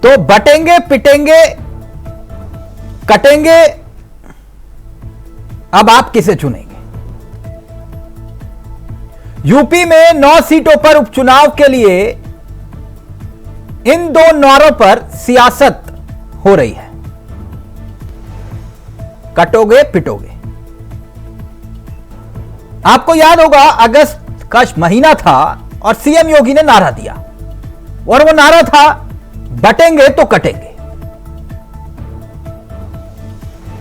तो बटेंगे, पिटेंगे, कटेंगे, अब आप किसे चुनेंगे? यूपी में 9 सीटों पर उपचुनाव के लिए इन दो नारों पर सियासत हो रही है। कटोगे, पिटोगे। आपको याद होगा अगस्त का महीना था और सीएम योगी ने नारा दिया और वो नारा था बटेंगे तो कटेंगे।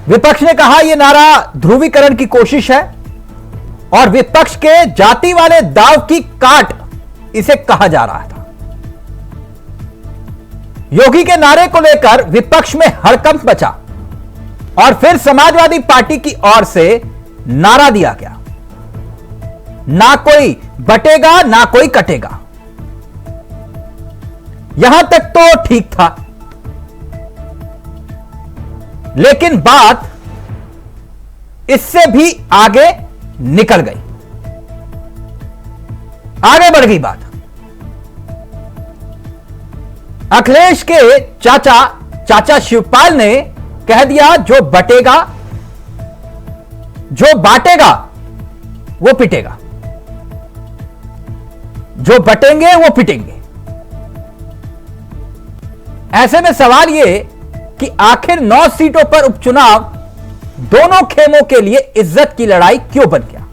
विपक्ष ने कहा यह नारा ध्रुवीकरण की कोशिश है और विपक्ष के जाति वाले दाव की काट इसे कहा जा रहा था। योगी के नारे को लेकर विपक्ष में हड़कंप मचा और फिर समाजवादी पार्टी की ओर से नारा दिया गया, ना कोई बटेगा ना कोई कटेगा। यहां तक तो ठीक था, लेकिन बात इससे भी आगे निकल गई, आगे बढ़ गई बात। अखिलेश के चाचा शिवपाल ने कह दिया जो बटेगा, जो बांटेगा वो पिटेगा, जो बटेंगे वो पिटेंगे। ऐसे में सवाल यह कि आखिर 9 सीटों पर उपचुनाव दोनों खेमों के लिए इज्जत की लड़ाई क्यों बन गया?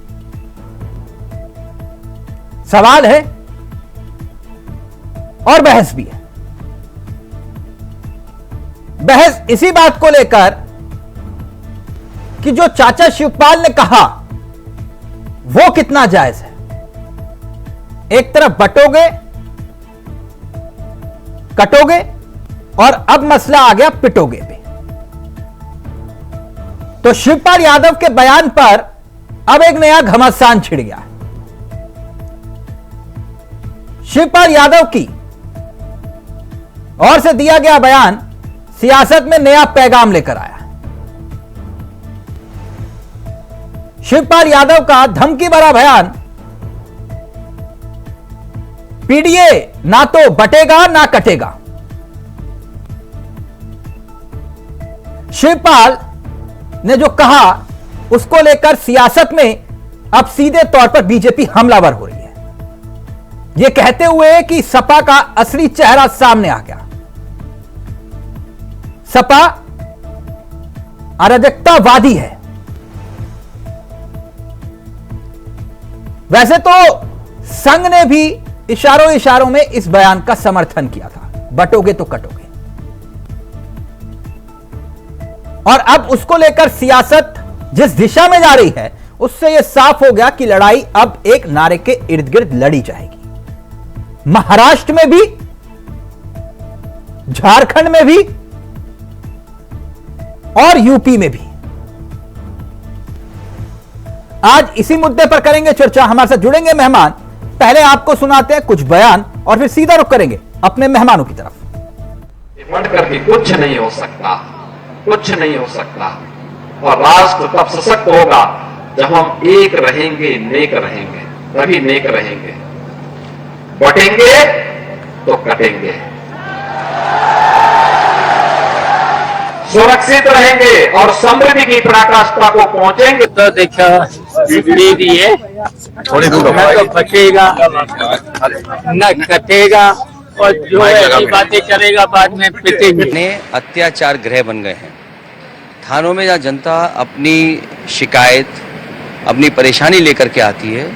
सवाल है और बहस भी है। बहस इसी बात को लेकर कि जो चाचा शिवपाल ने कहा वो कितना जायज है। एक तरफ बटोगे, कटोगे और अब मसला आ गया पिटोगे पे। तो शिवपाल यादव के बयान पर अब एक नया घमासान छिड़ गया है। शिवपाल यादव की ओर से दिया गया बयान सियासत में नया पैगाम लेकर आया। शिवपाल यादव का धमकी भरा बयान पीडीए ना तो बटेगा ना कटेगा। शिवपाल ने जो कहा उसको लेकर सियासत में अब सीधे तौर पर बीजेपी हमलावर हो रही है, यह कहते हुए कि सपा का असली चेहरा सामने आ गया। सपा अराजकतावादी है। वैसे तो संघ ने भी इशारों में इस बयान का समर्थन किया था, बटोगे तो कटोगे। और अब उसको लेकर सियासत जिस दिशा में जा रही है उससे यह साफ हो गया कि लड़ाई अब एक नारे के इर्द गिर्द लड़ी जाएगी। महाराष्ट्र में भी, झारखंड में भी और यूपी में भी। आज इसी मुद्दे पर करेंगे चर्चा। हमारे साथ जुड़ेंगे मेहमान। पहले आपको सुनाते हैं कुछ बयान और फिर सीधा रुख करेंगे अपने मेहमानों की तरफ। बढ़ करके कुछ नहीं हो सकता, कुछ नहीं हो सकता। और राष्ट्र तब सशक्त होगा जब हम एक रहेंगे, नेक रहेंगे, तभी नेक रहेंगे। बटेंगे तो कटेंगे, सुरक्षित रहेंगे और समृद्धि की पराकाष्ठा को पहुंचेंगे। तो देखो है थोड़ी दूर न तो बचेगा न कटेगा और जो ऐसी बातें करेगा बाद में पिटेंगे। अत्याचार गृह बन गए हैं। थानों में जहाँ जनता अपनी शिकायत, अपनी परेशानी लेकर के आती है,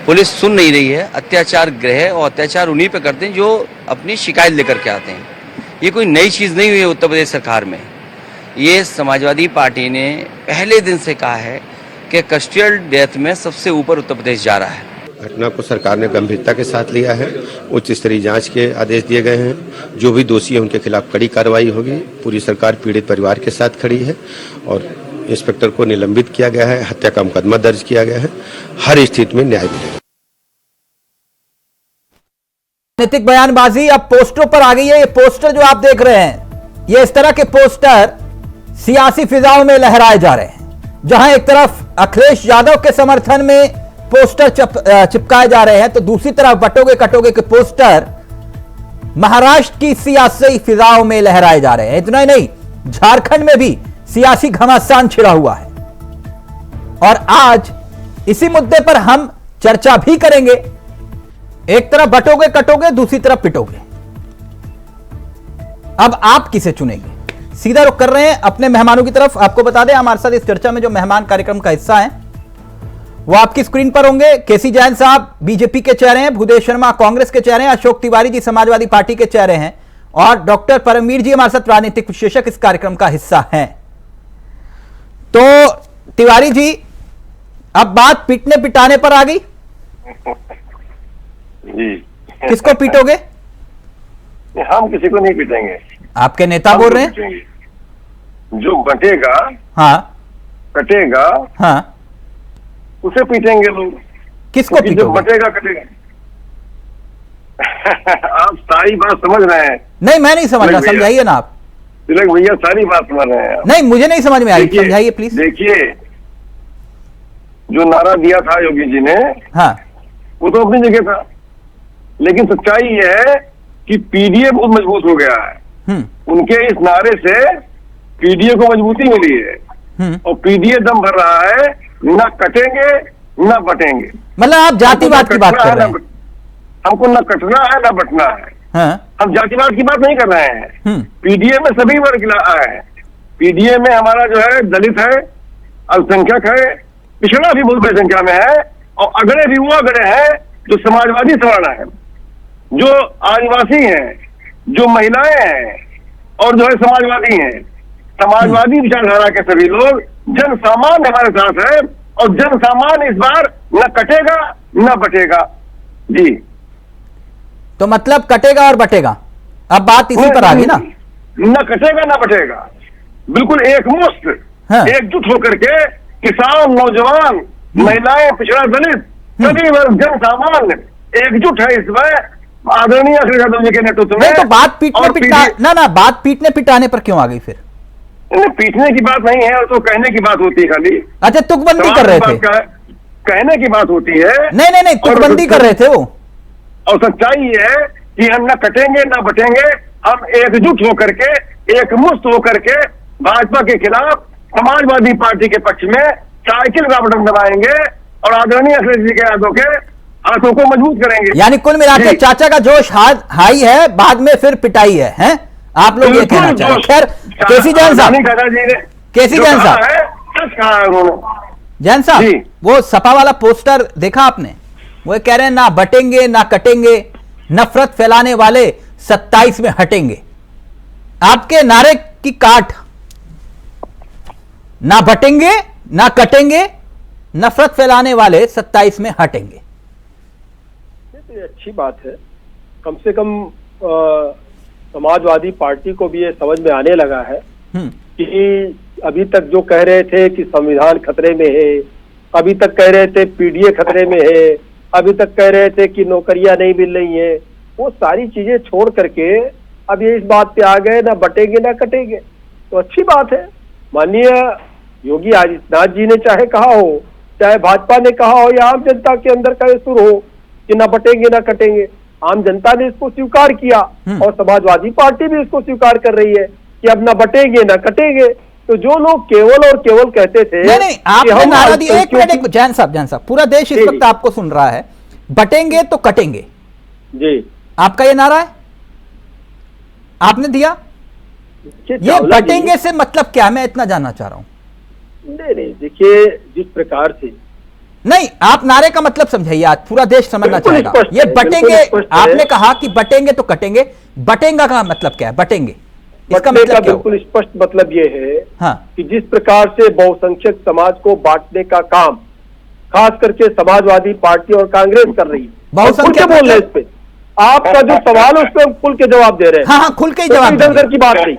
पुलिस सुन नहीं रही है। अत्याचार गृह और अत्याचार उन्हीं पे करते हैं जो अपनी शिकायत लेकर के आते हैं। ये कोई नई चीज़ नहीं हुई है उत्तर प्रदेश सरकार में। ये समाजवादी पार्टी ने पहले दिन से कहा है कि कस्टोडियल डेथ में सबसे ऊपर उत्तर प्रदेश जा रहा है। घटना को सरकार ने गंभीरता के साथ लिया है। उच्च स्तरीय जांच के आदेश दिए गए हैं। जो भी दोषी है उनके खिलाफ कड़ी कार्रवाई होगी। पूरी सरकार पीड़ित परिवार के साथ खड़ी है और इंस्पेक्टर को निलंबित किया गया है, हत्या का मुकदमा दर्ज किया गया है। हर स्थिति में न्याय मिलेगा। राजनीतिक बयानबाजी अब पोस्टरों पर आ गई है। ये पोस्टर जो आप देख रहे हैं, ये इस तरह के पोस्टर सियासी फिजाओं में लहराए जा रहे हैं, जहां एक तरफ अखिलेश यादव के समर्थन में पोस्टर चिपकाए जा रहे हैं तो दूसरी तरफ बटोगे कटोगे के पोस्टर महाराष्ट्र की सियासी फिजाओं में लहराए जा रहे हैं। इतना ही नहीं, झारखंड में भी सियासी घमासान छिड़ा हुआ है और आज इसी मुद्दे पर हम चर्चा भी करेंगे। एक तरफ बटोगे कटोगे, दूसरी तरफ पिटोगे। अब आप किसे चुनेंगे? सीधा रुख कर रहे हैं अपने मेहमानों की तरफ। आपको बता दें, हमारे साथ इस चर्चा में जो मेहमान कार्यक्रम का हिस्सा हैं वो आपकी स्क्रीन पर होंगे। केसी जैन साहब बीजेपी के चेहरे हैं, भूदेव शर्मा कांग्रेस के चेहरे हैं, अशोक तिवारी जी समाजवादी पार्टी के चेहरे हैं और डॉक्टर परमवीर जी हमारे साथ राजनीतिक विश्लेषक इस कार्यक्रम का हिस्सा हैं। तो तिवारी जी, अब बात पीटने पिटाने पर आ गई जी। किसको पीटोगे? हम किसी को नहीं पीटेंगे। आपके नेता बोल रहे हैं। जो बटेगा, हाँ कटेगा, हाँ, उसे पीटेंगे लोग। किसको जो पीटोगे? बटेगा कटेगा। आप सारी बात समझ रहे हैं? नहीं, मैं नहीं समझ रहा, भैया। समझाइए ना आप। तिलक भैया सारी बात समझ रहे हैं आप। नहीं, मुझे नहीं समझ में आई, देखिए, समझाइए प्लीज। देखिए, जो नारा दिया था योगी जी ने, हाँ, वो तो अपनी जगह था, लेकिन सच्चाई ये है कि पीडीए बहुत मजबूत हो गया है। उनके इस नारे से पीडीए को मजबूती मिली है और पीडीए दम भर रहा है, ना कटेंगे ना बटेंगे। मतलब आप जातिवाद की बात कर रहे हैं? हमको ना कटना है ना बटना है। हाँ, हम जातिवाद की बात नहीं कर रहे हैं। पीडीए में सभी वर्ग आए हैं। पीडीए में हमारा जो है दलित है, अल्पसंख्यक है, पिछड़ा भी बहुत बड़ी संख्या में है और अगड़े भी वो अगड़े हैं जो समाजवादी सवर्ण है, जो आदिवासी हैं, जो महिलाएं हैं और जो है समाजवादी हैं। समाजवादी विचारधारा के सभी लोग, जन सामान्य हमारे साथ है और जन सामान्य इस बार न कटेगा न बटेगा। जी, तो मतलब कटेगा और बटेगा। अब बात इसी पर आ गई ना। न कटेगा न बटेगा, बिल्कुल एकमुश्त, हाँ। एकजुट होकर के किसान, नौजवान, महिलाएं, पिछड़ा दलित, सभी वर्ग जन सामान्य एकजुट है इस बार आदरणीय अखिलेश यादव जी के नेतृत्व में। नहीं, तो बात पीटने पिटा ना बात पीटने पिटाने पर क्यों आ गई फिर? पीटने की बात नहीं है, और तो कहने की बात होती है खाली। अच्छा, तुकबंदी कर रहे थे? कहने की बात होती है। नहीं, तुकबंदी कर रहे थे वो। और सच्चाई ये है कि हम न कटेंगे न बटेंगे, हम एकजुट होकर के, एकमुश्त होकर के भाजपा के खिलाफ समाजवादी पार्टी के पक्ष में साइकिल का बटन दबाएंगे और आदरणीय अखिलेश जी के यादव के हाथों को मजबूत करेंगे। यानी कुल मिलाकर चाचा का जोश हाई है, बाद में फिर पिटाई है, हैं? आप लोग ये कहना चाह रहे हैं। खैर, केसी जैन साहब, केसी जैन साहब, सच कहा है उन्होंने। जैन साहब, वो सपा वाला पोस्टर देखा आपने? वो कह रहे हैं ना बटेंगे ना कटेंगे, नफरत फैलाने वाले 27 में हटेंगे। आपके नारे की काट, ना बटेंगे ना कटेंगे, नफरत फैलाने वाले 27 में हटेंगे। ये अच्छी बात है। कम से कम समाजवादी पार्टी को भी ये समझ में आने लगा है कि अभी तक जो कह रहे थे कि संविधान खतरे में है, अभी तक कह रहे थे पीडीए खतरे में है, अभी तक कह रहे थे कि नौकरियां नहीं मिल रही हैं, वो सारी चीजें छोड़ करके अब ये इस बात पे आ गए ना बटेंगे ना कटेंगे। तो अच्छी बात है। माननीय योगी आदित्यनाथ जी ने चाहे कहा हो, चाहे भाजपा ने कहा हो या आम जनता के अंदर का ये सुर हो कि ना बटेंगे ना कटेंगे, आम जनता ने इसको स्वीकार किया और समाजवादी पार्टी भी इसको स्वीकार कर रही है कि अब ना बटेंगे ना कटेंगे। तो जो लोग केवल और केवल कहते थे, नहीं, आपने नारा दिया। एक मिनट, जैन साहब, पूरा देश इस वक्त आपको सुन रहा है। बटेंगे तो कटेंगे, जी, आपका ये नारा है, आपने दिया। ये बटेंगे से मतलब क्या, मैं इतना जानना चाह रहा हूं। नहीं, देखिए, जिस प्रकार से नहीं, आप नारे का मतलब समझाइए, आज पूरा देश समझना चाहेगा। ये बटेंगे, आपने कहा कि बटेंगे तो कटेंगे, बटेंगा का मतलब क्या है? बटेंगे इसका मतलब क्या? बिल्कुल स्पष्ट मतलब ये है, हाँ, कि जिस प्रकार से बहुसंख्यक समाज को बांटने का काम खास करके समाजवादी पार्टी और कांग्रेस कर रही है। बहुसंख्यक बोल रहे हैं इस पे, आपका जो सवाल है उस पर खुल के जवाब दे रहे हैं। हाँ, खुल के ही जवाब दे रहे हैं। की बात नहीं,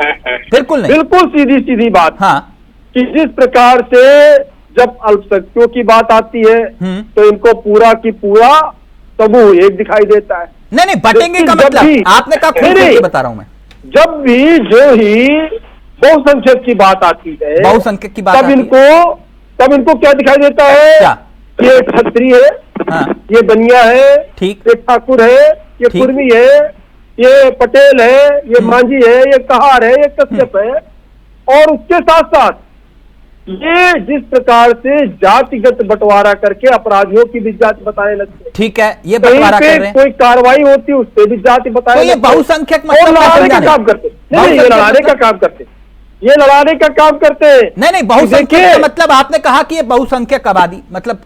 बिल्कुल नहीं, बिल्कुल सीधी सीधी बात। हाँ, कि जिस प्रकार से जब अल्पसंख्यकों की बात आती है तो इनको पूरा की पूरा समूह एक दिखाई देता है। नहीं, बटेंगे का मतलब आपने कहा, खुल के बता रहा हूं मैं। जब भी जो ही बहुसंख्यक की बात आती है, बहुसंख्यक की बात, तब इनको क्या दिखाई देता है? क्या? ये क्षत्रिय है, हाँ, ये बनिया है, ठीक, ये ठाकुर है, ये कुर्मी है, ये पटेल है, ये मांझी है, ये कहार है, ये कश्यप है, और उसके साथ साथ ये जिस प्रकार से जातिगत बंटवारा करके अपराधियों की भी जाति बताने लगते हैं। ठीक है, ये कहीं बंटवारा पे कर रहे हैं, कोई कार्रवाई होती है उस पर भी जाति बताने तो ये लगते हैं। बहुसंख्यक और मतलब क्या लड़ाने का समझाने? काम करते हैं। नहीं, ये बहुसंख्यक लड़ाने का मतलब? काम करते हैं, ये लड़ाने का काम करते हैं। नहीं, बहुसंख्यक देखिए, का मतलब आपने कहा कि ये बहुसंख्यक आबादी, मतलब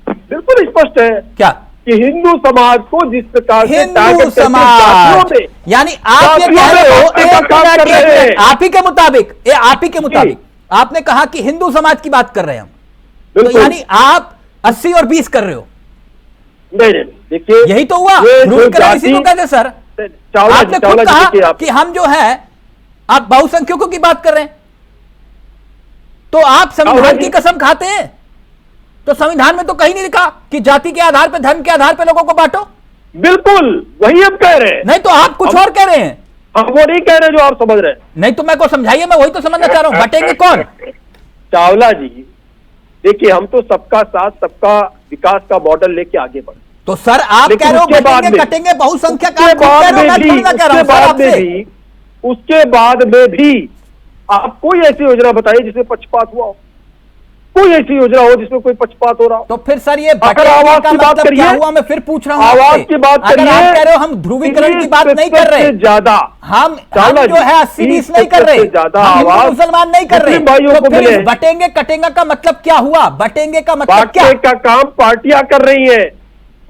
बिल्कुल स्पष्ट है क्या? कि हिंदू समाज को जिस प्रकार से हिंदू टारगेट करके समाज, जातियों में यानी आप ये जातियों कह में रहे हो, बांटने का काम कर रहे हैं। आप ही के मुताबिक, ये आप ही के मुताबिक आपने कहा कि हिंदू समाज की बात कर रहे हैं हम, तो बिल्कुल। यानी आप 80 और 20 कर रहे हो, नहीं, देखिए यही तो हुआ। ये जो ध्रुवीकरण इसी को जाति- कहते हैं सर। चावला जी, आपने खुद चावला जी, कहा देखिए आप कि हम जो है, आप बहुसंख्यकों की बात कर रहे हैं, तो आप चावला संविधान जी- की कसम खाते हैं? तो संविधान में तो कहीं नहीं लिखा कि जाति के आधार पर, धर्म के आधार पर लोगों को बांटो। बिल्कुल वही हम कह रहे हैं। नहीं तो आप कुछ और कह रहे हैं। हम वो नहीं कह रहे जो आप समझ रहे हैं। नहीं तो मैं को समझाइए, मैं वही तो समझना चाह रहा हूं, बटेंगे कौन? चावला जी, देखिए हम तो सबका साथ सबका विकास का मॉडल लेके आगे बढ़े। तो सर आप लेकिन कह रहे हो उसके बाद बटेंगे में- कटेंगे बहुसंख्यक, उसके आप खुद कह बाद रहे हो, में मैं भी थोड़ी ना कह रहा हूं सर आपसे। उसके बाद में भी आप कोई ऐसी योजना बताइए जिसमें पक्षपात हुआ हो, कोई ऐसी योजना हो जिसमें कोई पक्षपात हो रहा हो। तो फिर सर ये अगर बटेंगे आवाज का की बात मतलब क्या करिए, हुआ? मैं फिर पूछ रहा हूं आवाज आपसे। की बात अगर करिए, आप कह रहे हो हम ध्रुवीकरण की बात नहीं कर रहे, ज्यादा हम चावला जो जी, है 80-20 नहीं कर 30% रहे, से ज्यादा हम हिंदू आवाज मुसलमान नहीं कर रहे, मुस्लिम भाइयों तो को फिर मिले। इस बटेंगे कटेंगे का मतलब क्या हुआ? बटेंगे का मतलब क्या? बांटने का काम पार्टियां कर रही हैं,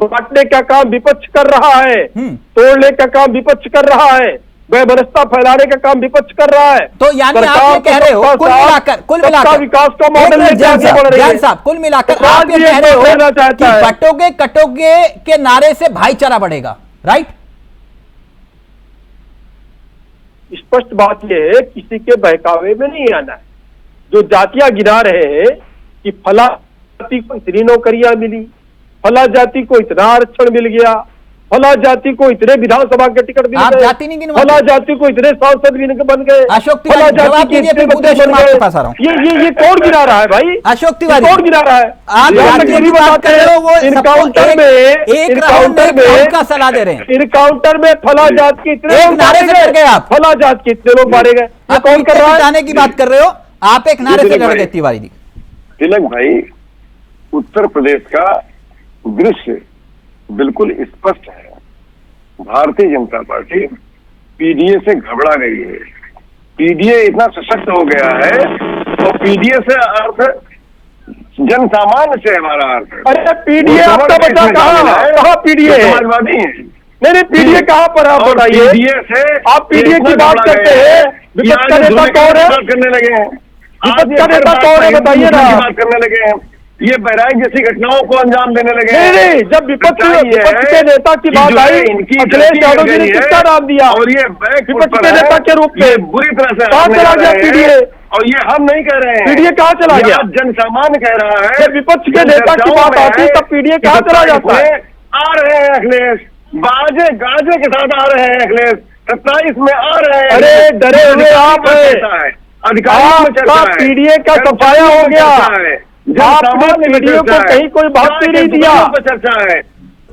बांटने का काम विपक्ष कर रहा है, तोड़ने का काम विपक्ष कर रहा है, वैमनस्यता फैलाने का काम विपक्ष कर रहा है। तो यानी आप सरकार ये कह रहे हो सबका कुल साथ, मिलाकर सबका विकास का मॉडल लेके आगे बढ़ रही है। जैन साहब, कुल मिलाकर तो आप ये आज कह ये रहे हो कहना चाहता कि है। बटोगे कटोगे के नारे से भाईचारा बढ़ेगा, राइट? स्पष्ट बात यह है, किसी के बहकावे में नहीं आना है। जो जातियां गिना रहे हैं कि फला जाति को इतनी नौकरियां मिली, फला जाति को इतना आरक्षण मिल गया, फला जाति को इतने विधानसभा के टिकट मिल आप गए, जाति नहीं गिनवाते। फला जाति को इतने सांसद भी बन गए, अशोक फला तिवारी, जवाब जाति के दीजिए, इतने फिर मंत्री उदय बन शर्मा गए। आपके पास आ रहा हूं। ये कौन गिना रहा है भाई? अशोक ये तिवारी, कौन गिना रहा है? आप यहाँ तक जाति ये भी की बात बताते कर रहे हो, वो हैं, सबको इनकाउंटर में एक राउंड का सलाह दे रहे हैं। इनकाउंटर में फला जात के इतने एक लोग नारे मारे से डर गए आप। फला जात के इतने लोग मारे गए। ये आप कौन कर रहा है? बिताने की बात कर रहे हो, आप एक नारे से तिलक डर गए भाई। तिवारी जी। तिलक भाई, उत्तर प्रदेश का दृश्य बिल्कुल स्पष्ट है। भारतीय जनता पार्टी पीडीए से घबरा गई है। पीडीए इतना सशक्त हो गया है, और पीडीए से अर्थ जन सामान्य से हमारा अर्थ है। अरे पीडीए आपका बचा कहाँ पीडीए है? समाजवादी है। नहीं पीडीए कहाँ पर आप और बताइए? पीडीए से आप पीडीए इतना की बात घबरा करते गए हैं, कि विपक्ष आज का नेता ध्रुवीकरण कौन की है? बात करने लगे हैं। विपक्ष का नेता कौन है बताइए ना? बात करने लगे हैं। ये बहराइच जैसी घटनाओं को अंजाम देने लगे हैं। नहीं, जब विपक्ष के नेता की बात आई, अखिलेश यादव जी ने किसका नाम दिया? और ये विपक्ष के नेता के रूप में बुरी तरह से कहाँ चला गया पीडीए? और ये हम नहीं कह रहे हैं। पीडीए कहाँ चला ये गया? आज जन सामान्य कह रहा है। जब विपक्ष के नेता की बात आती है, तब पीडीए कहाँ चला जाता है? आ रहे हैं अखिलेश, बाजे गाजे के साथ आ रहे हैं अखिलेश, 27 में आ रहे हैं। अरे डरे हुए आप हैं। अधिकारियों में चर्चा है, पीडीए का सफाया हो गया। आपने पीडीए को कहीं कोई बात नहीं दिया। चर्चा है।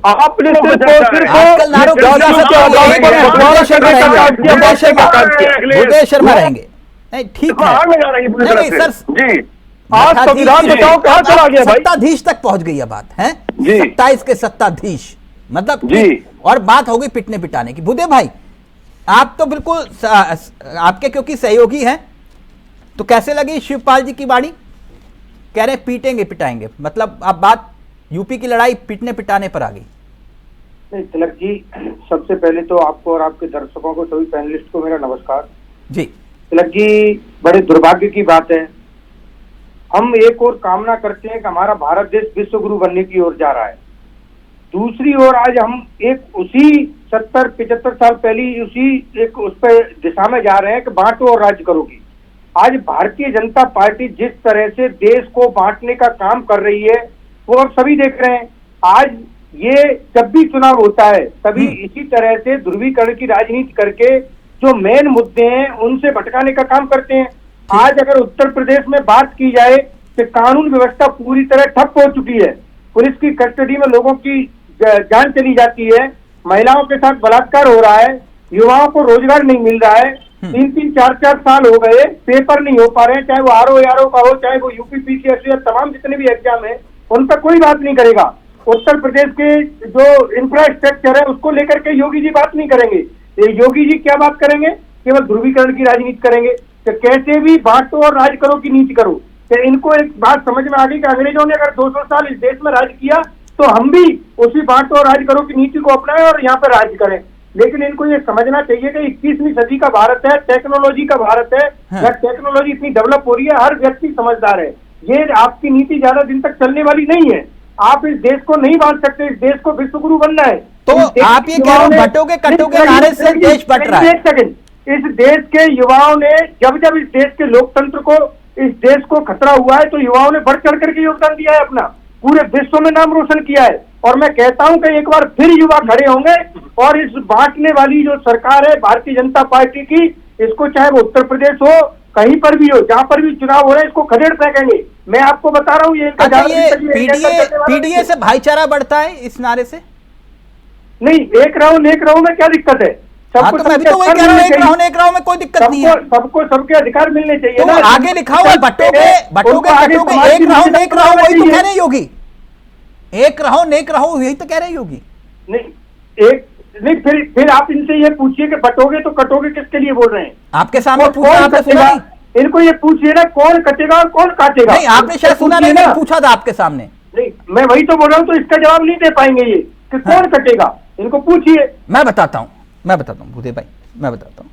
आपने सिर्फ आजकल नारों की सियासत हो गई है, बंटवारा करने का काम किया, बांटने का काम किया। उदय शर्मा रहेंगे। नहीं ठीक है, बाहर में जा रही है पूरी नहीं, तरह नहीं, से। जी आज संविधान बताओ कहाँ चला गया भाई? सत्ताधीश तक पहुंच गई है बात है। जी। 27 के सत्ताधीश, मतलब जी। और बात होगी पिटने पिटाने की। बुद्धे भाई, आप तो बिल्कुल आपके क्योंकि सहयोगी हैं, तो कैसे लगी शिवपाल जी की वाणी? कह रहे पीटेंगे पिटाएंगे, मतलब अब बात यूपी की लड़ाई पीटने पिटाने पर आ गई। नहीं तिलक जी, सबसे पहले तो आपको और आपके दर्शकों को, सभी पैनलिस्ट को मेरा नमस्कार। जी तिलक जी, बड़े दुर्भाग्य की बात है, हम एक और कामना करते हैं कि हमारा भारत देश विश्व गुरु बनने की ओर जा रहा है, दूसरी ओर आज हम एक उसी 70-75 साल पहले उसी एक उस पर दिशा में जा रहे हैं कि बांटो और राज्य करोगी। आज भारतीय जनता पार्टी जिस तरह से देश को बांटने का काम कर रही है, वो अब सभी देख रहे हैं। आज ये जब भी चुनाव होता है तभी इसी तरह से ध्रुवीकरण की राजनीति करके जो मेन मुद्दे हैं उनसे भटकाने का काम करते हैं। आज अगर उत्तर प्रदेश में बात की जाए तो कानून व्यवस्था पूरी तरह ठप हो चुकी है, पुलिस की कस्टडी में लोगों की जान चली जाती है, महिलाओं के साथ बलात्कार हो रहा है, युवाओं को रोजगार नहीं मिल रहा है, 3-3, 4-4 साल हो गए, पेपर नहीं हो पा रहे हैं, चाहे वो आरओ का हो, चाहे वो यूपीपीसीएससी या तमाम जितने भी एग्जाम है, उन पर कोई बात नहीं करेगा। उत्तर प्रदेश के जो इंफ्रास्ट्रक्चर है उसको लेकर के योगी जी बात नहीं करेंगे। योगी जी क्या बात करेंगे? केवल ध्रुवीकरण की राजनीति करेंगे कि कैसे भी बांटो और राज करो की नीति करो। कि इनको एक बात समझ में आ गई कि अंग्रेजों ने अगर 200 साल इस देश में राज किया तो हम भी उसी बांटो और राज करो की नीति को अपनाएं और यहाँ पर राज करें। लेकिन इनको ये समझना चाहिए कि 21वीं सदी का भारत है, टेक्नोलॉजी का भारत है, टेक्नोलॉजी इतनी डेवलप हो रही है, हर व्यक्ति समझदार है। ये आपकी नीति ज्यादा दिन तक चलने वाली नहीं है। आप इस देश को नहीं बांट सकते, इस देश को विश्व गुरु बनना है। तो आप ये कह रहे हो बटोगे कटोगे नारे से देश बट रहा है। एक सेकंड, इस देश के युवाओं ने जब जब इस देश के लोकतंत्र को, इस देश को खतरा हुआ है तो युवाओं ने बढ़ चढ़ करके योगदान दिया है, अपना पूरे विश्व में नाम रोशन किया है। और मैं कहता हूं कि एक बार फिर युवा खड़े होंगे और इस बांटने वाली जो सरकार है भारतीय जनता पार्टी की, इसको चाहे वो उत्तर प्रदेश हो, कहीं पर भी हो, जहां पर भी चुनाव हो रहे हैं, इसको खदेड़ फेंकेंगे। मैं आपको बता रहा हूँ ये पीडीए से भाईचारा बढ़ता है इस नारे से? नहीं, एक रहो में क्या दिक्कत है? सबको तो मैं भी तो वही कह रहा हूं, एक रहो में कोई दिक्कत नहीं है। सबको सबके अधिकार मिलने चाहिए। तो आगे लिखा हुआ बटोगे कटोगे, एक रहो नेक रहो, वही तो कह रहे योगी। एक रहो नेक रहो, यही तो कह रहे योगी। नहीं, फिर आप इनसे ये पूछिए कि बटोगे तो कटोगे किसके लिए बोल रहे हैं? आपके सामने पूछा, आपने सुना नहीं? इनको ये पूछिए ना, कौन कटेगा और कौन काटेगा? नहीं, आपने शायद सुना नहीं, मैंने पूछा था आपके सामने। नहीं, मैं वही तो बोल रहा हूँ, तो इसका जवाब नहीं दे पाएंगे ये कि कौन कटेगा। इनको पूछिए। मैं बताता हूँ भूदेव भाई, मैं बताता हूँ।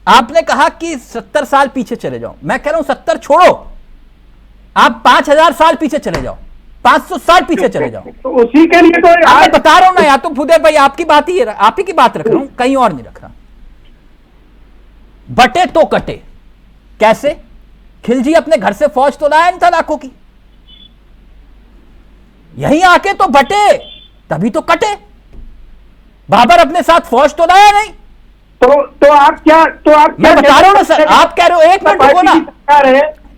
आपने कहा कि 70 साल पीछे चले जाओ, मैं कह रहा हूं 70 छोड़ो, आप 5000 साल पीछे चले जाओ, 500 साल पीछे चले जाओ। तो उसी के लिए तो मैं बता रहा हूं ना, या तो भूदेव भाई आपकी बात ही, आप ही की बात रख रहा हूं, कहीं और नहीं रख रहा। बटे तो कटे कैसे? खिलजी अपने घर से फौज तो लाया नहीं था लाखों की, यहीं आके तो बटे, तभी तो कटे। बाबर अपने साथ फौज तो लाया नहीं। तो आप क्या मैं बता रहा हूं ना सर, आप कह रहे हो, एक मिनट रुको ना,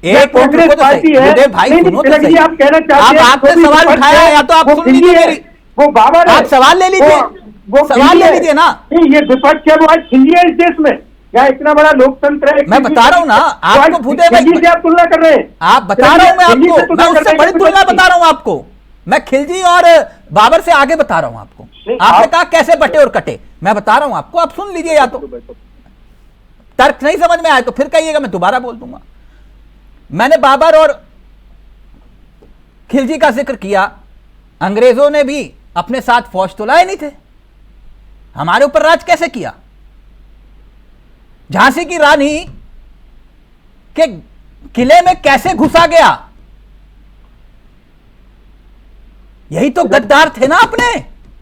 एक कांग्रेस पार्टी है भाई, सुनो तो सही। आप कहना चाहते हैं, आपने सवाल उठाया, या तो आप सुन लीजिए मेरी, वो बाबर, आप सवाल ले लीजिए, सवाल ले लीजिए ना। ये विपक्ष है, वो आज खिली है इस देश में, क्या इतना बड़ा लोकतंत्र है। मैं बता रहा हूं ना आपको भूदेव भाई, से आप तुलना कर रहे हैं। आप बता रहा हूं मैं आपको, मैं उससे बड़ी तुलना बता रहा हूं आपको, मैं खिलजी और बाबर से आगे बता रहा हूं आपको। आपने कहा कैसे बटे और कटे, मैं बता रहा हूं आपको, आप सुन लीजिए, या तो तर्क नहीं समझ में आए तो फिर कहिएगा, मैं दोबारा बोल दूंगा। मैंने बाबर और खिलजी का जिक्र किया, अंग्रेजों ने भी अपने साथ फौज तो लाए नहीं थे, हमारे ऊपर राज कैसे किया? झांसी की रानी के किले में कैसे घुसा गया? यही तो गद्दार थे ना अपने,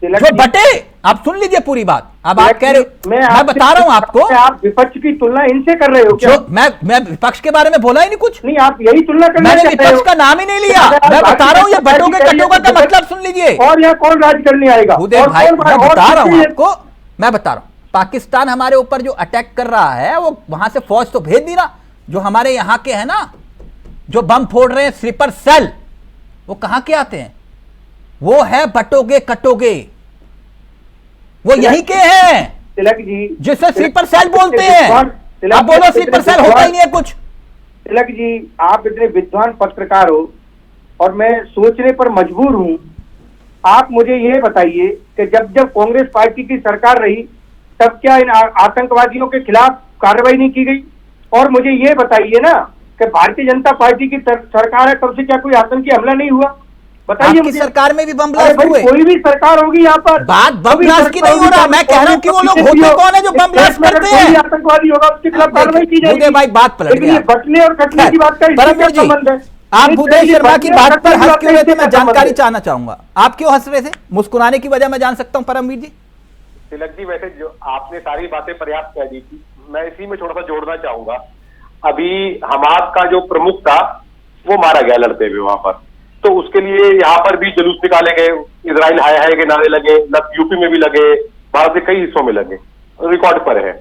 जो बटे। आप सुन लीजिए पूरी बात। अब आप कह रहे हो, मैं बता रहा हूं आपको, आप विपक्ष की तुलना इनसे कर रहे हो क्या? मैं विपक्ष के बारे में बोला ही नहीं कुछ। नहीं, आप यही तुलना करना मैंने चाहते हो। विपक्ष का नाम ही नहीं लिया, मैं बता रहा हूं, ये बटोगे कटोगा का मतलब सुन लीजिए। और यहाँ कौन राज करने आएगा? भूदेव भाई, मैं बता रहा हूं आपको, मैं बता रहा हूं, पाकिस्तान हमारे ऊपर जो अटैक कर रहा है, वो वहां से फौज तो भेज दी ना। जो हमारे यहाँ के हैं ना, जो बम फोड़ रहे हैं, स्लीपर सेल, वो कहां के आते हैं? वो है बटोगे कटोगे, वो यही के हैं, तिलक जी, जिसे स्लीपर सेल बोलते हैं। आप बोलो स्लीपर सेल होता ही नहीं है कुछ। तिलक जी, आप इतने विद्वान पत्रकार हो और मैं सोचने पर मजबूर हूं। आप मुझे ये बताइए कि जब जब कांग्रेस पार्टी की सरकार रही, तब क्या इन आतंकवादियों के खिलाफ कार्रवाई नहीं की गई? और मुझे ये बताइए ना कि भारतीय जनता पार्टी की सरकार है, तब से क्या कोई आतंकी हमला नहीं हुआ? बताइए। आपकी सरकार में भी बम ब्लास्ट हुए? कोई भी सरकार होगी यहाँ पर, बात बम ब्लास्ट की नहीं हो रहा। मैं कह रहा हूँ कि वो लोग होते कौन है जो बम ब्लास्ट करते हैं? आतंकवादी होगा, उसके खिलाफ कार्रवाई की जाएगी। भाई बात पलट गया। बटने और कटने की बात का संबंध है। आप भूदेव शर्मा की बात पर हंस क्यों रहे थे, मैं जानकारी चाहना चाहूंगा। आप क्यों हंस रहे थे? मुस्कुराने की वजह मैं जान सकता हूँ परमवीर जी? तिलक जी, वैसे जो आपने सारी बातें पर्याप्त कह दी थी, मैं इसी में थोड़ा सा जोड़ना चाहूंगा। अभी हमाद का जो प्रमुख था वो मारा गया लड़ते हुए वहां पर, तो उसके लिए यहाँ पर भी जुलूस निकाले गए, इजराइल हाय हाय के नारे लगे, यूपी में भी लगे, भारत के कई हिस्सों में लगे, रिकॉर्ड पर है।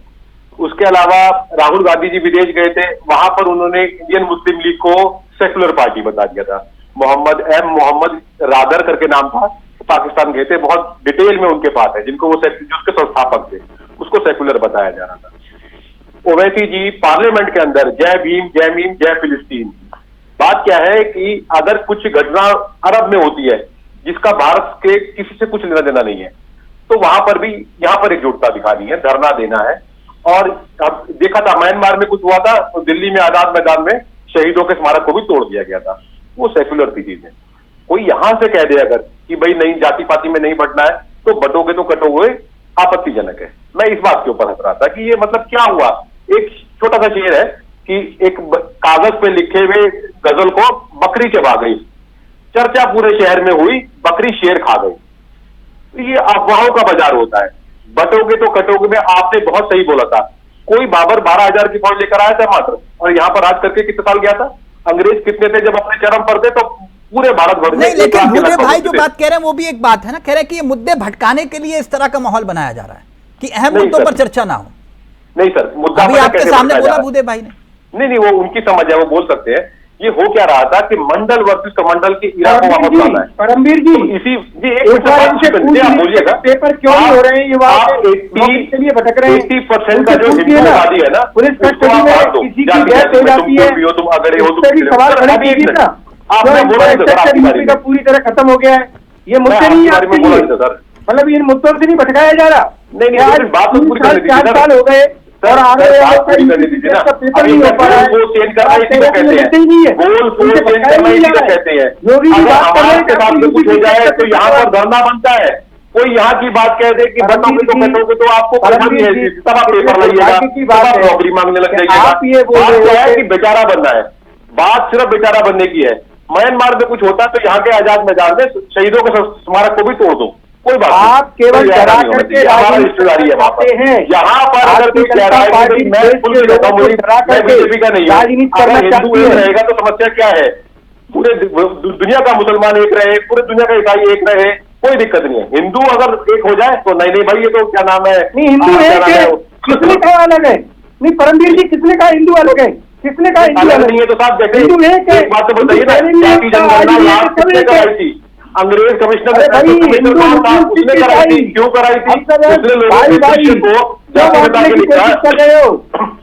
उसके अलावा राहुल गांधी जी विदेश गए थे, वहां पर उन्होंने इंडियन मुस्लिम लीग को सेकुलर पार्टी बता दिया था। मोहम्मद रादर करके नाम था, पाकिस्तान गए थे, बहुत डिटेल में उनके पास है, जिनको वो उसके संस्थापक थे, उसको सेकुलर बताया जा रहा था। ओवैसी जी पार्लियामेंट के अंदर जय भीम जय फिलिस्तीन। बात क्या है कि अगर कुछ घटना अरब में होती है जिसका भारत के किसी से कुछ लेना देना नहीं है, तो वहां पर भी यहाँ पर एकजुटता दिखानी है, धरना देना है। और अब देखा था म्यांमार में कुछ हुआ था, तो दिल्ली में आजाद मैदान में शहीदों के स्मारक को भी तोड़ दिया गया था, वो सेक्युलर थी चीजें। कोई यहां से कह दे अगर कि भाई नहीं, जाति पाति में नहीं बंटना है, तो बटोगे तो कटोगे, आपत्तिजनक है। मैं इस बात के ऊपर हंस रहा था कि ये मतलब क्या हुआ। एक छोटा सा शेर है कि एक कागज पे लिखे हुए गजल को बकरी चबा गई, चर्चा पूरे शहर में हुई, बकरी शेर खा गई। ये अफवाहों का बाजार होता है, बटोगे तो कटोगे में आपने बहुत सही बोला था। कोई बाबर 12,000 की फौज लेकर आया था मात्र, और यहाँ पर राज करके कितने साल गया था। अंग्रेज कितने थे जब अपने चरम पर थे, तो पूरे भारत भर में। नहीं, लेकिन भूदेव भाई जो बात कह रहे हैं वो भी एक बात है ना, कह रहे हैं कि ये मुद्दे भटकाने के लिए इस तरह का माहौल बनाया जा रहा है कि अहम मुद्दों पर चर्चा ना हो। नहीं सर, मुद्दा अभी आपके सामने बोला भूदेव भाई ने। नहीं, वो उनकी समझ है, वो बोल सकते हैं। ये हो क्या रहा था कि मंडल वर्सेस कमंडल की इरा को वापस लाना है। परमवीर जी, तो इसी आप बोलिएगा पेपर क्यों नहीं हो रहे हैं, ये बात के लिए भटक रहे हैं। 80% का जो हिंदू आबादी है ना, पुलिस कस्टडी में किसी की डेथ हो जाती है, तुम अगड़े हो, सवाल खड़े कीजिए ना। आपने पूरी तरह खत्म हो गया है, ये मुद्दे नहीं है आपके लिए, मतलब इन मुद्दों से नहीं भटकाया जा रहा। नहीं, बात तो पूरी 4 साल हो गए और आगे पेपर नहीं हो पा रहा है। योगी जी बात कर रहे हैं कुछ हो जाए तो यहाँ पर धरना बनता है। कोई यहाँ की बात कह दे कि बटोगे तो कटोगे तो आपको परेशानी है, तब आप पेपर लाइएगा, तब आप नौकरी मांगने लग जाइएगा। बात क्या है कि बेचारा बनना है, बात सिर्फ बेचारा बनने की है। म्यांमार में कुछ होता है तो यहाँ के आजाद मैदान में शहीदों के स्मारक को भी तोड़ दो, कोई बात नहीं। आप केवल डरा करके हमारा रिश्तेदारी है वहाँ पर। यहाँ पर अगर कोई कह रहा है कि मैं बीजेपी का नहीं हूँ, अगर हिंदू एक रहेगा तो समस्या क्या है। पूरे दुनिया का मुसलमान एक रहे, पूरे दुनिया का ईसाई एक रहे, कोई दिक्कत नहीं है। हिंदू अगर एक हो जाए तो नहीं भाई, ये तो क्या नाम है, नहीं हिंदू एक है, किसने कहा अलग है? नहीं परमवीर जी, किसने कहा हिंदू अलग है? किसने कहा हिंदू अलग नहीं है? तो साहब देखिए, हिंदू एक है, बात तो बताइए ना, जाति जनगणना किसने कराई थी? अंग्रेज कमिश्नर ने कराई थी, क्यों कराई थी? पिछले लोगों कर रहे हो,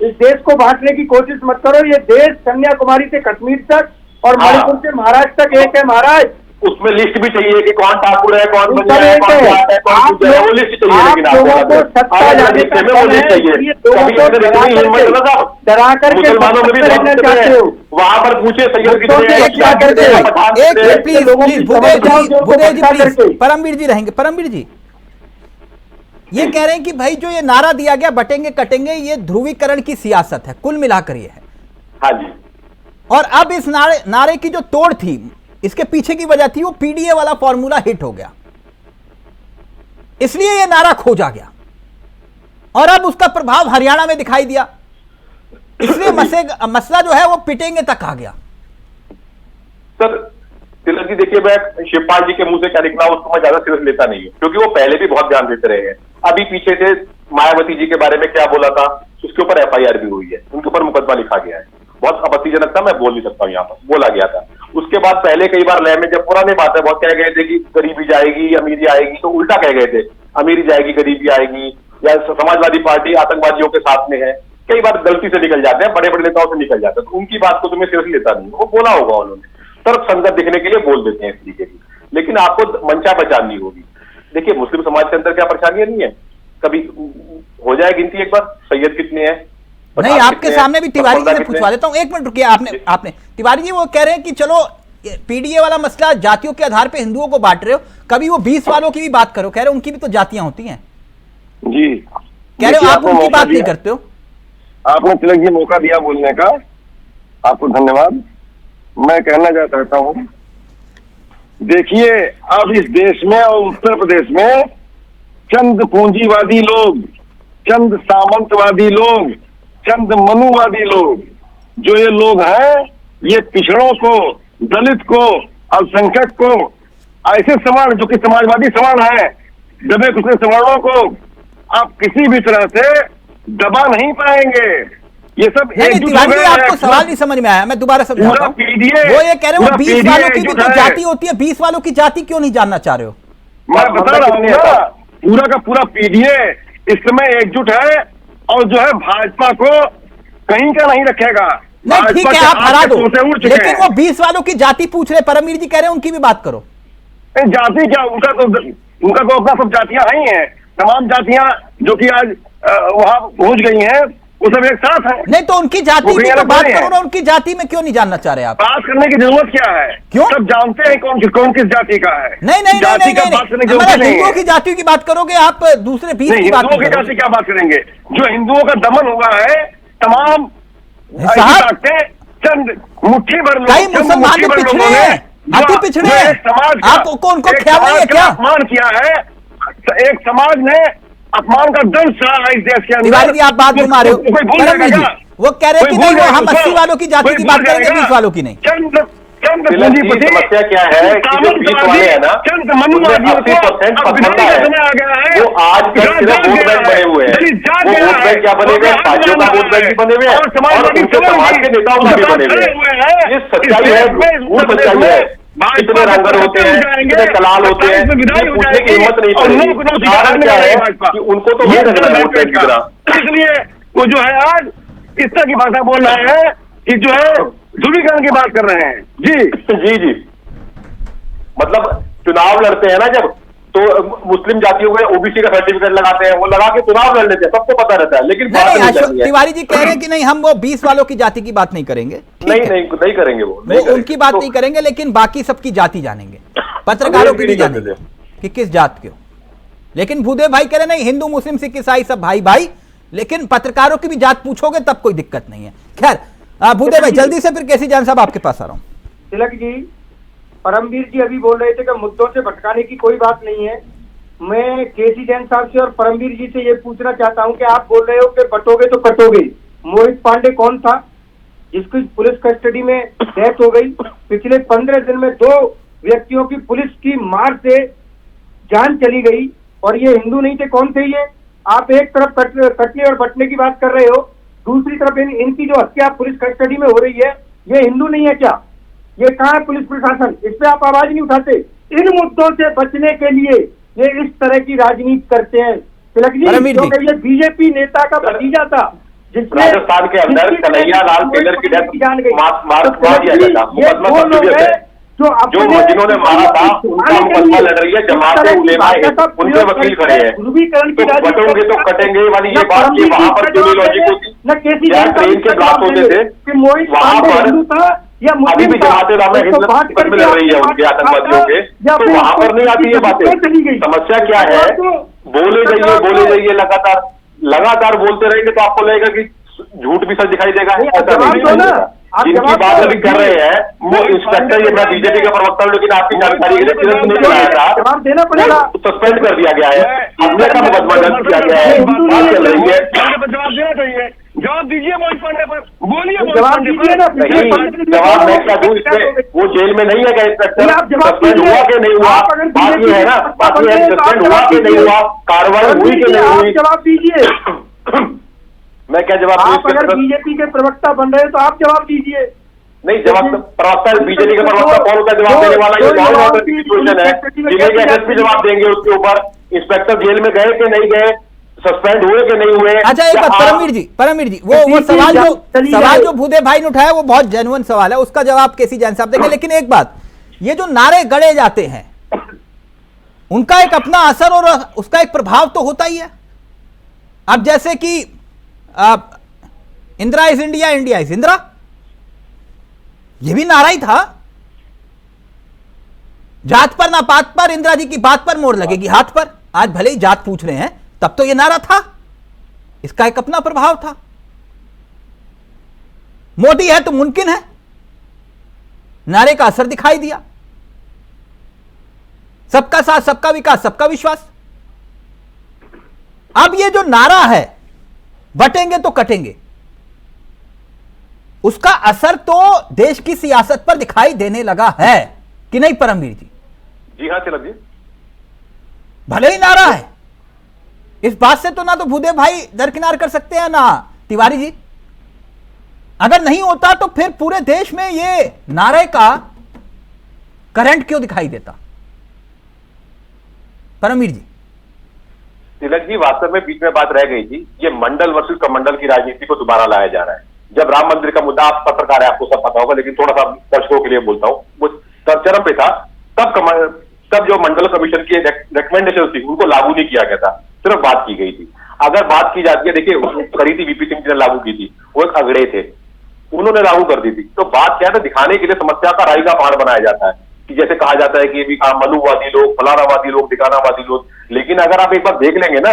इस देश को बांटने की कोशिश मत करो। ये देश कन्याकुमारी से कश्मीर तक और मणिपुर से महाराष्ट्र तक एक है महाराज। उसमें लिस्ट भी चाहिए कि कौन ठाकुर है, कौन बनिया है, कौन जाट है, कौन पूजा है, वो लिस्ट चाहिए। लेकिन मुसलमानों में भी वहां पर पूछे सैयद कितने। परमवीर जी रहेंगे। परमवीर जी ये कह रहे हैं कि भाई जो ये नारा दिया गया बटेंगे कटेंगे, ये ध्रुवीकरण की सियासत है, कुल मिलाकर ये है। हाँ जी। और अब इस नारे की जो तोड़ थी, इसके पीछे की वजह थी वो पीडीए वाला फॉर्मूला हिट हो गया, इसलिए ये नारा खोजा गया और अब उसका प्रभाव हरियाणा में दिखाई दिया, इसलिए मसला जो है वो पिटेंगे तक आ गया। सर तिलक जी देखिए, मैं शिवपाल जी के मुंह से क्या निकला उसको मैं ज्यादा सीरियस लेता नहीं हूं, क्योंकि वो पहले भी बहुत ध्यान देते रहे हैं। अभी पीछे से मायावती जी के बारे में क्या बोला था, उसके ऊपर FIR भी हुई है, उनके ऊपर मुकदमा लिखा गया है। बहुत आपत्तिजनक था, मैं बोल नहीं सकता हूँ, यहाँ पर बोला गया था। उसके बाद पहले कई बार लय में जब पुराने बात है, बहुत कह गए थे कि गरीबी जाएगी अमीरी आएगी, तो उल्टा कह गए थे अमीरी जाएगी गरीबी आएगी, या समाजवादी पार्टी आतंकवादियों के साथ में है। कई बार गलती से निकल जाते हैं, बड़े बड़े नेताओं से निकल जाते हैं, तो उनकी बात को तो मैं सीरियसली लेता नहीं। वो बोला होगा उन्होंने, तर्क संगत दिखने के लिए बोल देते हैं इस तरीके की, लेकिन आपको मंशा पहचाननी होगी। देखिए मुस्लिम समाज के अंदर क्या परेशानियां नहीं है, कभी हो जाए गिनती एक बार, सैयद कितने हैं नहीं, आपके सामने भी तिवारी जी से पूछवा देता हूं, एक मिनट रुकिए। आपने तिवारी जी वो कह रहे हैं कि चलो पीडीए वाला मसला जातियों के आधार पे हिंदुओं को बांट रहे हो, कभी वो 20 वालों की भी बात करो, कह रहे हो उनकी भी तो जातियां होती हैं जी, कह रहे हो आप उनकी बात नहीं करते हो। आपने तिलक जी मौका दिया बोलने का, आपको धन्यवाद। मैं कहना चाहता हूं, देखिए अब इस देश में और उत्तर प्रदेश में चंद पूंजीवादी लोग, चंद सामंतवादी लोग, चंद मनुवादी लोग, जो ये लोग हैं, ये पिछड़ों को, दलित को, अल्पसंख्यक को, ऐसे सवर्ण जो कि समाजवादी सवर्ण है, दबे कुचले सवर्णों को आप किसी भी तरह से दबा नहीं पाएंगे। ये सब आपको सवाल नहीं समझ में आया, मैं दोबारा समझाऊंगा। वो ये कह रहे हो 20 वालों की भी तो जाति होती है, 20 वालों की जाति क्यों नहीं जानना चाह रहे हो? मैं बता रहा हूँ ना, पूरा का पूरा पीडीए इस समय एकजुट है और जो है भाजपा को कहीं का नहीं रखेगा। नहीं ठीक है, आप हरा दो, उड़ चुके लेकिन वो 20 वालों की जाति पूछ रहे, परमवीर जी कह रहे हैं उनकी भी बात करो। जाति क्या, उनका तो अपना सब जातियां ही हैं, तमाम जातियां जो कि आज वहां पहुंच गई हैं, वो सब एक साथ है। नहीं तो उनकी जाति की तो बात करो ना, उनकी जाति में क्यों नहीं जानना चाह रहे आप? बात करने की जरूरत क्या है? क्यों? सब जानते हैं कौन किस जाति का है। नहीं जाति का बात करने की जरूरत नहीं है। हिंदुओं की जाति की बात करोगे आप, दूसरे 20 की बात हिंदुओं की जाति क्या बात करेंगे? जो हिंदुओं का दमन हुआ है, तमाम चंद मुट्ठी भर लोग, कई मुसलमान पिछड़े हैं, अति पिछड़े हैं, आपको उनको ख्याल नहीं है क्या? अपमान किया है, एक समाज ने अपमान का दंश सहा है इस देश के अंदर। तिवारी जी आप बात घुमा रहे हो, परमवीर जी वो कह रहे हैं कि नहीं वो हम 80 वालों की जाति की बात करेंगे, 20 वालों की नहीं। समस्या क्या है कि जो 20 वाले हैं ना, चंद मनुवादियों को अब विधायी का समय आ गया है, वो आज तक सिर्फ वोट बैंक बने हुए हैं। वो वोट बैंक क्या बने हुए हैं? पार्टियों का वोट बैंक भी बने हुए हैं और उनके समाज के नेताओं का भी बने हुए हैं। ये सच्चाई है, वो सच्चाई है। कितने रंगर होते हैं, कितने कलाल होते हैं, ये पूछने की हिम्मत नहीं पड़ी। कारण क्या है कि उनको तो वही लग रहा है वोट बैंक की तरह। इसलिए वो जो है आज इस तरह की भाषा बोल रहे हैं कि जो है ध्रुवीकरण की बात कर रहे हैं। जी मतलब चुनाव लड़ते हैं ना जब, तो मुस्लिम जातियों के ओबीसी का सर्टिफिकेट लगाते हैं, वो लगा के चुनाव लड़ लेते हैं, सबको पता रहता है। लेकिन तिवारी जी कह रहे हैं कि नहीं हम वो 20 वालों की जाति की बात नहीं करेंगे। नहीं करेंगे वो उनकी बात नहीं करेंगे, लेकिन बाकी सबकी जाति जानेंगे, पत्रकारों की भी जानेंगे कि किस जात के हो। लेकिन भूदेव भाई कह रहे नहीं हिंदू मुस्लिम सिख ईसाई सब भाई भाई, लेकिन पत्रकारों की भी जात पूछोगे तब कोई दिक्कत नहीं है। खैर भूदेव भाई जल्दी से फिर केसी जान साहब आपके पास आ रहा हूं। तिलक जी, परमवीर जी अभी बोल रहे थे कि मुद्दों से भटकाने की कोई बात नहीं है। मैं केसी जैन साहब से और परमवीर जी से ये पूछना चाहता हूं कि आप बोल रहे हो कि बटोगे तो कटोगे। मोहित पांडे कौन था जिसकी पुलिस कस्टडी में डेथ हो गई? पिछले 15 दिन में 2 व्यक्तियों की पुलिस की मार से जान चली गई, और ये हिंदू नहीं थे। कौन थे ये? आप एक तरफ कटने और बटने की बात कर रहे हो, दूसरी तरफ इनकी जो हत्या पुलिस कस्टडी में हो रही है, ये हिंदू नहीं है क्या? ये कहाँ है पुलिस प्रशासन? इस पे आप आवाज नहीं उठाते। इन मुद्दों से बचने के लिए ये इस तरह की राजनीति करते हैं। तिलक जी, क्योंकि ये बीजेपी नेता का भतीजा था जिसने राजस्थान के अंदर कन्हैया लाल टेलर की डेथ मार दिया गया था। जिन्होंने मारा था उनका मुकदमा लड़ रही है जमात उलेमा, उनके वकील खड़े हैं। तो बटोगे तो कटेंगे वाली ये बात की वहां पर क्यों लॉजिक होती? ट्रेन के ब्लास्ट होते थे वहां पर, अभी भी जमात उलेमा हिंदुस्तान में लड़ रही है उनके आतंकवादियों के, तो वहां पर नहीं आती ये बातें। समस्या क्या है? बोले जाइए लगातार बोलते रहेंगे तो आपको लगेगा कि झूठ भी सच दिखाई देगा। ऐसा नहीं, जिनकी बात अभी कर रहे हैं वो इंस्पेक्टर, ये मैं बीजेपी का प्रवक्ता हूँ, लेकिन आपकी जानकारी के लिए तुरंत नहीं लाया था, देना पड़ेगा, सस्पेंड कर दिया गया है, हमले का मुकदमा दर्ज किया गया है। बात चल रही है, जवाब देना चाहिए। जवाब दीजिए मोहित पांडे पर, बोलिए जवाब दीजिए ना। जवाब मैं क्या दूं इसमें? वो जेल में नहीं है क्या इंस्पेक्टर? सस्पेंड हुआ कि नहीं हुआ? बात ये है ना, बात ये है सस्पेंड हुआ कि नहीं हुआ, कार्रवाई हुई कि नहीं हुई? जवाब दीजिए। मैं क्या जवाब दूं? आप अगर बीजेपी के प्रवक्ता बन रहे हो तो आप जवाब दीजिए। नहीं, जवाब प्रवक्ता बीजेपी का प्रवक्ता कौन का जवाब देने वाला? ये लॉ एंड ऑर्डर की सिचुएशन है, जिले के एसएसपी जवाब देंगे उसके ऊपर। इंस्पेक्टर जेल में गए कि नहीं गए, सस्पेंड हुए कि नहीं हुए? अच्छा एक बात परमवीर जी वो सवाल जो भूदेव भाई ने उठाया वो बहुत जेन्युइन सवाल है, उसका जवाब केसी जैन साहब देंगे। लेकिन एक बात, ये जो नारे गड़े जाते हैं उनका एक अपना असर और उसका एक प्रभाव तो होता ही है। अब जैसे कि Indira is India, India is Indira, यह भी नारा ही था। जात पर ना पात पर, इंदिरा जी की बात पर मोड़ लगेगी हाथ पर। आज भले ही जात पूछ रहे हैं, तब तो यह नारा था, इसका एक अपना प्रभाव था। मोदी है तो मुमकिन है, नारे का असर दिखाई दिया। सबका साथ, सबका विकास, सबका विश्वास। अब ये जो नारा है बटेंगे तो कटेंगे, उसका असर तो देश की सियासत पर दिखाई देने लगा है कि नहीं परमवीर जी? जी हाँ तिलक जी, भले ही नारा है, इस बात से तो ना तो भूदेव भाई दरकिनार कर सकते हैं ना तिवारी जी। अगर नहीं होता तो फिर पूरे देश में ये नारे का करंट क्यों दिखाई देता? परमवीर जी। तिलक जी, वास्तव में बीच में बात रह गई थी, ये मंडल वर्सेस कमंडल की राजनीति को दोबारा लाया जा रहा है। जब राम मंदिर का मुद्दा, आप पत्रकार है, आपको सब पता होगा, लेकिन थोड़ा सा दर्शकों के लिए बोलता हूँ, वो चरम पे था, तब जो मंडल कमीशन की रिकमेंडेशन थी उनको लागू नहीं किया गया था, सिर्फ बात की गई थी। अगर बात की जाती है, देखिए करी थी वीपी सिंह जी ने लागू की थी, वो एक अगड़े थे, उन्होंने लागू कर दी थी। तो बात क्या है, दिखाने के लिए समस्या का राई का पहाड़ बनाया जाता है कि जैसे कहा जाता है कि भी मनुवादी लोग, फलानावादी लोग, ठिकानावादी लोग। लेकिन अगर आप एक बार देख लेंगे ना,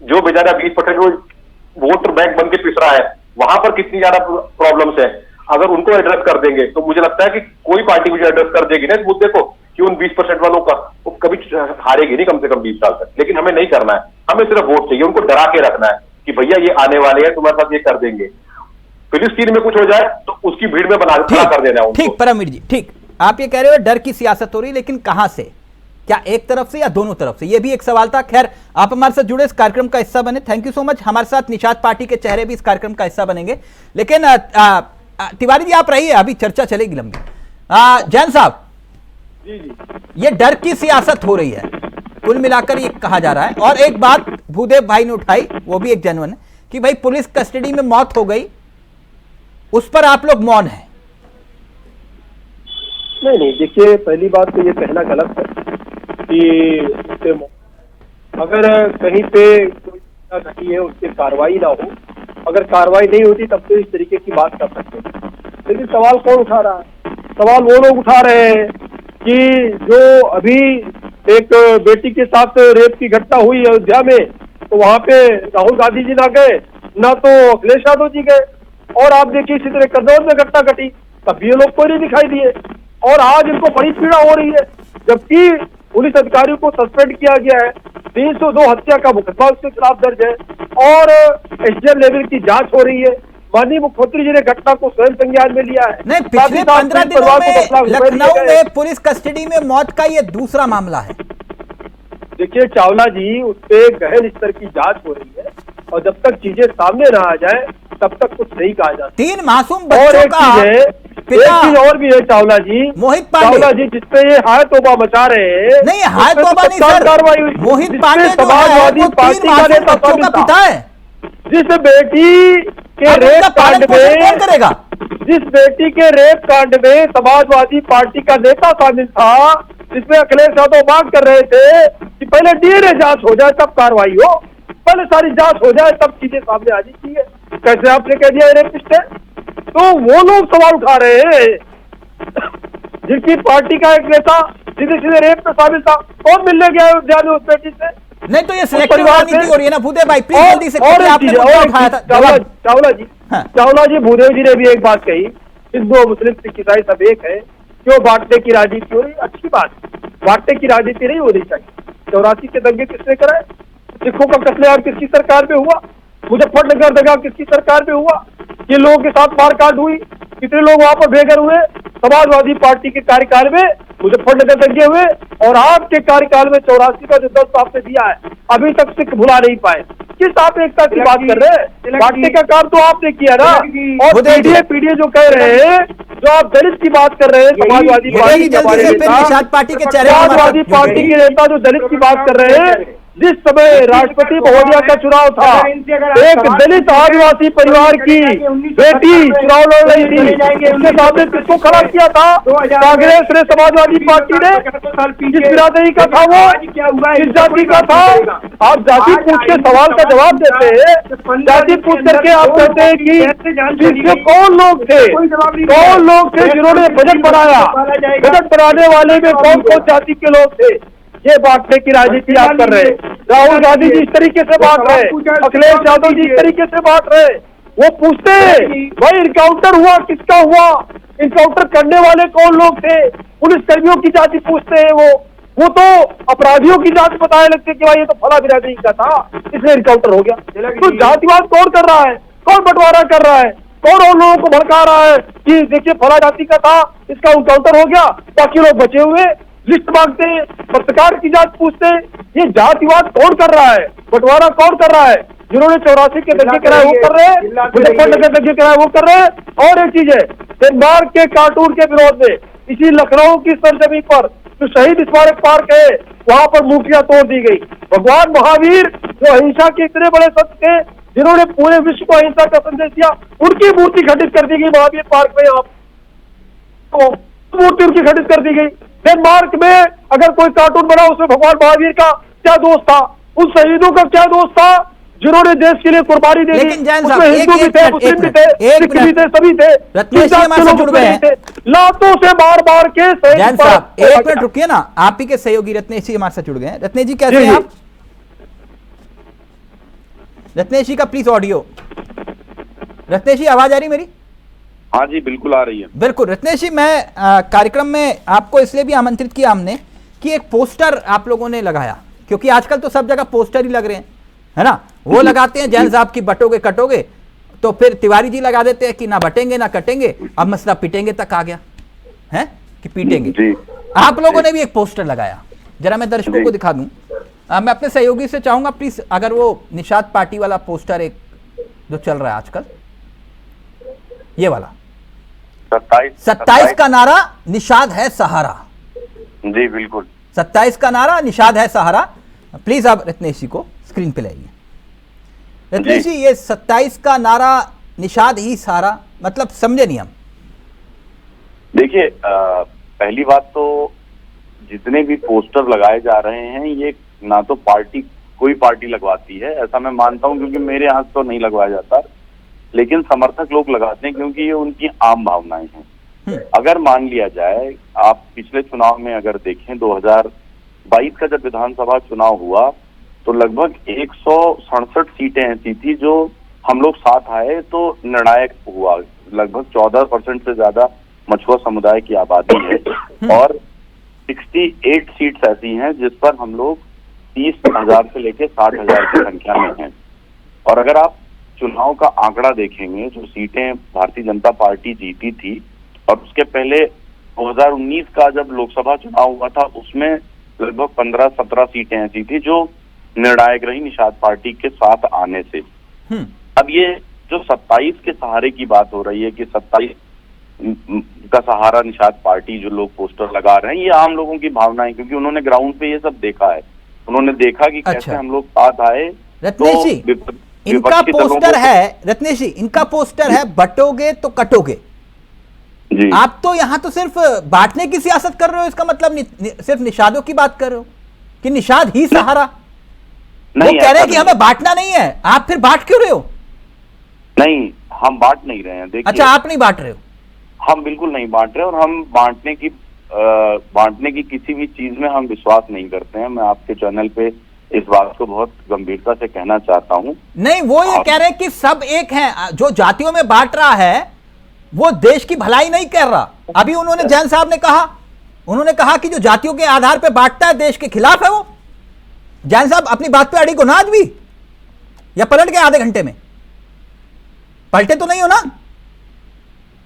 जो बेचारा 20% वोट बैंक बन के पिस रहा है, वहां पर कितनी ज्यादा प्रॉब्लम्स है। अगर उनको एड्रेस कर देंगे तो मुझे लगता है कि कोई पार्टी मुझे एड्रेस कर देगी ना इस मुद्दे को कि उन 20% वालों का वो कभी हारेगी नहीं, कम से कम 20 साल तक। लेकिन हमें नहीं करना है, हमें सिर्फ वोट चाहिए, उनको डरा के रखना है कि भैया ये आने वाले हैं, तुम्हारे साथ ये कर देंगे। फिलिस्तीन में कुछ हो जाए तो उसकी भीड़ में बना खड़ा कर देना है उनको। ठीक परमवीर जी, ठीक, आप ये कह रहे हो डर की सियासत हो रही, लेकिन कहां से, क्या एक तरफ से या दोनों तरफ से, ये भी एक सवाल था। खैर, आप हमारे साथ जुड़े, इस कार्यक्रम का हिस्सा बने, थैंक यू सो मच। हमारे साथ निषाद पार्टी के चेहरे भी इस कार्यक्रम का हिस्सा बनेंगे, लेकिन तिवारी जी आप रहिए, अभी चर्चा चलेगी लंबी। जैन साहब, ये डर की सियासत हो रही है, कुल मिलाकर ये कहा जा रहा है। और एक बात भूदेव भाई ने उठाई, वो भी एक जेन्युइन है, कि भाई पुलिस कस्टडी में मौत हो गई, उस पर आप लोग मौन हैं। नहीं, देखिए पहली बात तो ये कहना गलत है कि अगर कहीं पे कोई घटना घटी है उसकी कार्रवाई ना हो, अगर कार्रवाई नहीं होती तब तो इस तरीके की बात कर सकते हैं। लेकिन सवाल कौन उठा रहा है? सवाल वो लोग उठा रहे हैं कि जो अभी एक बेटी के साथ रेप की घटना हुई अयोध्या में, तो वहां पे राहुल गांधी जी ना गए, ना तो अखिलेश यादव जी गए। और आप देखिए इसी तरह कन्नौज में घटना घटी, तब भी ये लोग कोई नहीं दिखाई दिए, और आज इनको बड़ी पीड़ा हो रही है, जबकि पुलिस अधिकारियों को सस्पेंड किया गया है, 302 हत्या का मुकदमा उसके खिलाफ दर्ज है, और एसडीएम लेवल की जांच हो रही है। माननीय मुख्यमंत्री जी ने घटना को स्वयं संज्ञान में लिया है। नहीं, पिछले 15 दिनों में लखनऊ में पुलिस कस्टडी में मौत का ये दूसरा मामला है। देखिए चावला जी, उस पर गहन स्तर की जांच हो रही है, और जब तक चीजें सामने ना आ जाए तब तक कुछ नहीं कहा जा सकता। 3 मासूम बच्चों का एक चीज और भी है चावला जी, मोहित पांडे, चावला जी, जिसपे ये हाय तोबा मचा रहे हैं, नहीं हाय तोबा नहीं सर, कार्रवाई हुई, मोहित पांडे समाजवादी पार्टी का नेता पिता है, जिस बेटी के रेप कांड में करेगा, जिस बेटी के रेप कांड में समाजवादी पार्टी का नेता शामिल था, जिसमें अखिलेश यादव मांग कर रहे थे कि पहले डीएनए जांच हो जाए तब कार्रवाई हो, पहले सारी जांच हो जाए तब चीजें सामने आनी चाहिए। कैसे आपने कह दिया रेपिस्ट है? तो वो लोग सवाल उठा रहे हैं जिनकी पार्टी का एक नेता सीधे सीधे रेप में शामिल था, कौन मिलने गया अयोध्या में उस बेटी से? नहीं तो ये सिलेक्टिव राजनीति हो रही है ना भूदेव भाई, प्लीज जल्दी से आपने उठाया था। चावला जी, भूदेव जी ने भी एक बात कही, हिंदू मुस्लिम सिख ईसाई सब एक है, क्यों बांटने की राजनीति हो रही? अच्छी बात, बांटने की राजनीति नहीं होनी चाहिए। 84 के दंगे किसने कराए? सिखों का कत्लेआम किसकी सरकार में हुआ? मुजफ्फरनगर दंगा किसकी सरकार में हुआ? ये लोगों के साथ मारकाट हुई, कितने लोग वहां पर बेघर हुए? समाजवादी पार्टी के कार्यकाल में मुजफ्फरनगर दंगे हुए, और आपके कार्यकाल में 84 का जो दस्त आपने दिया है, अभी तक सिख भुला नहीं पाए। किस आप एकता की बात कर रहे हैं? बांटने का काम तो आपने किया ना। और पीडीए जो कह रहे हैं, जो आप दलित की बात कर रहे हैं, समाजवादी पार्टी के समाजवादी पार्टी के नेता जो दलित की बात कर रहे हैं, जिस समय राष्ट्रपति महोदया का चुनाव था, एक दलित आदिवासी परिवार की बेटी चुनाव लड़ रही थी, उसके सामने किसको खड़ा किया था? कांग्रेस ने, समाजवादी पार्टी ने। किस बिरादरी का था वो, किस जाति का था? आप जाति पूछ के सवाल का जवाब देते हैं, जाति पूछ करके आप कहते हैं कि कौन लोग थे, कौन लोग थे जिन्होंने बजट बनाया, बजट बनाने वाले में कौन कौन जाति के लोग थे? ये बांटने की राजनीति आप कर रहे हैं। राहुल गांधी जी इस तरीके से बांट रहे, अखिलेश यादव जी इस तरीके से बांट रहे। वो पूछते हैं भाई इनकाउंटर हुआ किसका हुआ, इनकाउंटर करने वाले कौन लोग थे? पुलिस कर्मियों की जाति पूछते हैं। वो तो अपराधियों की जाति बताने लगते कि भाई ये तो फला बिरादरी का था, इसलिए इनकाउंटर हो गया। तो जातिवाद कौन कर रहा है? कौन बंटवारा कर रहा है? कौन उन लोगों को भड़का रहा है कि देखिए फला जाति का था, इसका इनकाउंटर हो गया, बाकी लोग बचे हुए? लिस्ट मांगते हैं, पत्रकार की जांच पूछते हैं। ये जातिवाद कौन कर रहा है? बंटवारा कौन कर रहा है? जिन्होंने 84 के दंगे कराए वो कर रहे हैं, मुजफ्फरनगर दंगे कराए वो कर रहे हैं। और एक चीज है, डेनमार्क के कार्टून के विरोध में इसी लखनऊ की सरजमी पर जो शहीद स्मारक पार्क है वहां पर मूर्तियां तोड़ दी गई। भगवान महावीर जो अहिंसा के इतने बड़े संत थे, जिन्होंने पूरे विश्व को अहिंसा का संदेश दिया, उनकी मूर्ति खंडित कर दी गई महावीर पार्क में। आप तो मूर्ति उनकी खंडित कर दी गई। डेनमार्क में अगर कोई कार्टून बना उसमें भगवान महावीर का क्या दोष था, उन शहीदों का क्या दोष था जिन्होंने देश के लिए कुर्बानी दे दी। लेकिन जैन साहब, उसमें हिंदू भी थे, मुस्लिम भी थे, सिख भी थे, सभी थे। रत्नेश जी हमारे साथ जुड़ गए हैं। लातों से बार बार के जैन साहब एक मिनट रुकिए ना, आप ही के सहयोगी रत्नेश जी हमारे साथ जुड़ गए हैं। रत्नेश जी कैसे हैं आप? रत्नेश जी का प्लीज ऑडियो। रत्नेश जी आवाज आ रही मेरी? हाँ जी बिल्कुल आ रही है। बिल्कुल रत्नेश जी, मैं कार्यक्रम में आपको इसलिए भी आमंत्रित किया हमने कि एक पोस्टर आप लोगों ने लगाया, क्योंकि आजकल तो सब जगह पोस्टर ही लग रहे हैं, है ना। वो लगाते हैं जैन साहब की बटोगे कटोगे, तो फिर तिवारी जी लगा देते हैं कि ना बटेंगे ना कटेंगे, अब मसला पिटेंगे तक आ गया है कि पीटेंगे। आप लोगों ने भी एक पोस्टर लगाया, जरा मैं दर्शकों को दिखा दूं। मैं अपने सहयोगी से चाहूंगा प्लीज, अगर वो निषाद पार्टी वाला पोस्टर एक जो चल रहा है आजकल, ये वाला 27 का नारा निषाद है सहारा। जी बिल्कुल 27 का नारा निषाद है सहारा। प्लीज आप रत्नेश जी को स्क्रीन पे लाइए। रत्नेश जी, ये 27 का नारा निषाद ही सहारा, मतलब समझे नहीं हम। देखिए पहली बात तो जितने भी पोस्टर लगाए जा रहे हैं ये ना तो पार्टी कोई पार्टी लगवाती है, ऐसा मैं मानता हूं, क्योंकि मेरे यहाँ तो नहीं लगवाया जाता, लेकिन समर्थक लोग लगाते हैं क्योंकि ये उनकी आम भावनाएं हैं। अगर मान लिया जाए, आप पिछले चुनाव में अगर देखें 2022 का जब विधानसभा चुनाव हुआ तो लगभग 167 सीटें ऐसी थी जो हम लोग साथ आए तो निर्णायक हुआ। लगभग 14% से ज्यादा मछुआ समुदाय की आबादी है और 68 सीट्स ऐसी हैं जिस पर हम लोग 30,000 से लेकर 60,000 की संख्या में हैं। और अगर आप चुनाव का आंकड़ा देखेंगे, जो सीटें भारतीय जनता पार्टी जीती थी और उसके पहले 2019 का जब लोकसभा चुनाव हुआ था उसमें लगभग 15-17 सीटें ऐसी थी जो निर्णायक रही निषाद पार्टी के साथ आने से। अब ये जो 27 के सहारे की बात हो रही है कि 27 का सहारा निषाद पार्टी जो लोग पोस्टर लगा रहे हैं, ये आम लोगों की भावनाएं, क्योंकि उन्होंने ग्राउंड पे ये सब देखा है। उन्होंने देखा कि कैसे हम लोग साथ आए। रत्नेश जी, इनका पोस्टर है, रत्नेश जी इनका पोस्टर है बटोगे तो कटोगे। जी। आप तो यहाँ तो सिर्फ बांटने की सियासत कर रहे हो, इसका मतलब सिर्फ निषादों की बात कर रहे हो कि निषाद ही सहारा। वो कह रहे हैं कि हमें बांटना नहीं है, आप फिर बांट क्यों रहे हो? नहीं, हम बांट नहीं रहे हैं। देखिए, अच्छा, आप नहीं बांट रहे हो? हम बिल्कुल नहीं बांट रहे और हम बांटने की किसी भी चीज में हम विश्वास नहीं करते हैं। मैं आपके चैनल पे इस बात को बहुत गंभीरता से कहना चाहता हूं। नहीं, वो ये कह रहे हैं कि सब एक हैं, जो जातियों में बांट रहा है वो देश की भलाई नहीं कर रहा। अभी उन्होंने जैन साहब ने कहा, उन्होंने कहा कि जो जातियों के आधार पर बांटता है देश के खिलाफ है वो। जैन साहब अपनी बात पे अड़ी को ना आज भी, या पलट गए आधे घंटे में? पलटे तो नहीं हो ना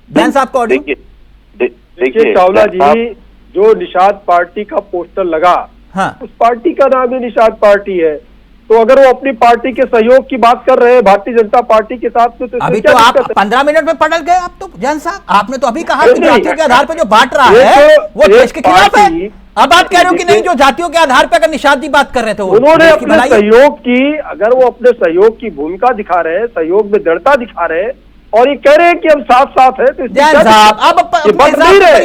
जैन साहब को? देखिए चावला जी, जो निषाद पार्टी का पोस्टर लगा, हाँ, उस पार्टी का नाम ही निषाद पार्टी है। तो अगर वो अपनी पार्टी के सहयोग की बात कर रहे हैं भारतीय जनता पार्टी के साथ, तो अभी तो आप 15 मिनट में पलट गए। आप तो जैन साहब, आपने तो अभी कहा कि जातियों के आधार पर जो बांट रहा है वो देश के खिलाफ है। अब आप कह रहे हो कि नहीं, जो जातियों के आधार पर अगर निषाद जी बात कर रहे थे उन्होंने अपने सहयोग की, अगर वो अपने सहयोग की भूमिका दिखा रहे हैं, सहयोग में दृढ़ता दिखा रहे हैं और ये कह रहे हैं कि हम साथ साथ हैं, तो जैन साहब अब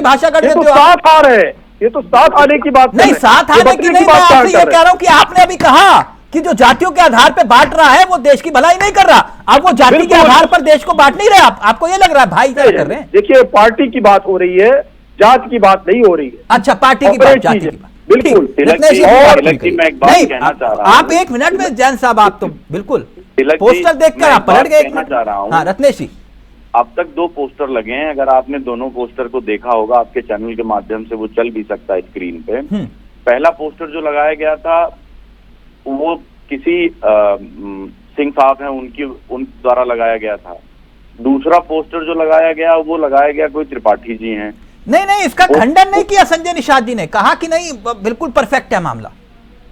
भाषा कर देते हो, साथ आ रहे हैं। ये तो साथ आने की बात नहीं, साथ आने की नहीं। मैं आपसे ये कह रहा हूं कि आपने अभी कहा कि जो जातियों के आधार पर बांट रहा है वो देश की भलाई नहीं कर रहा। अब वो जाति के आधार पर देश को बांट नहीं रहे। आपको ये लग रहा है भाई क्या कर रहे हैं? देखिए, पार्टी की बात हो रही है, जात की बात नहीं हो रही है। अच्छा, पार्टी की बात, जाति की बात, बिल्कुल। आप एक मिनट में जैन साहब, आप तो बिल्कुल पोस्टर देखकर आप पलट गए। हाँ रत्नेश जी, अब तक 2 पोस्टर लगे हैं। अगर आपने दोनों पोस्टर को देखा होगा, आपके चैनल के माध्यम से वो चल भी सकता है स्क्रीन पे। पहला पोस्टर जो लगाया गया था वो किसी सिंह साहब हैं उन द्वारा लगाया गया था। दूसरा पोस्टर जो लगाया गया वो लगाया गया कोई त्रिपाठी जी हैं। नहीं, इसका खंडन नहीं किया संजय निषाद जी ने, कहा कि नहीं बिल्कुल परफेक्ट है मामला।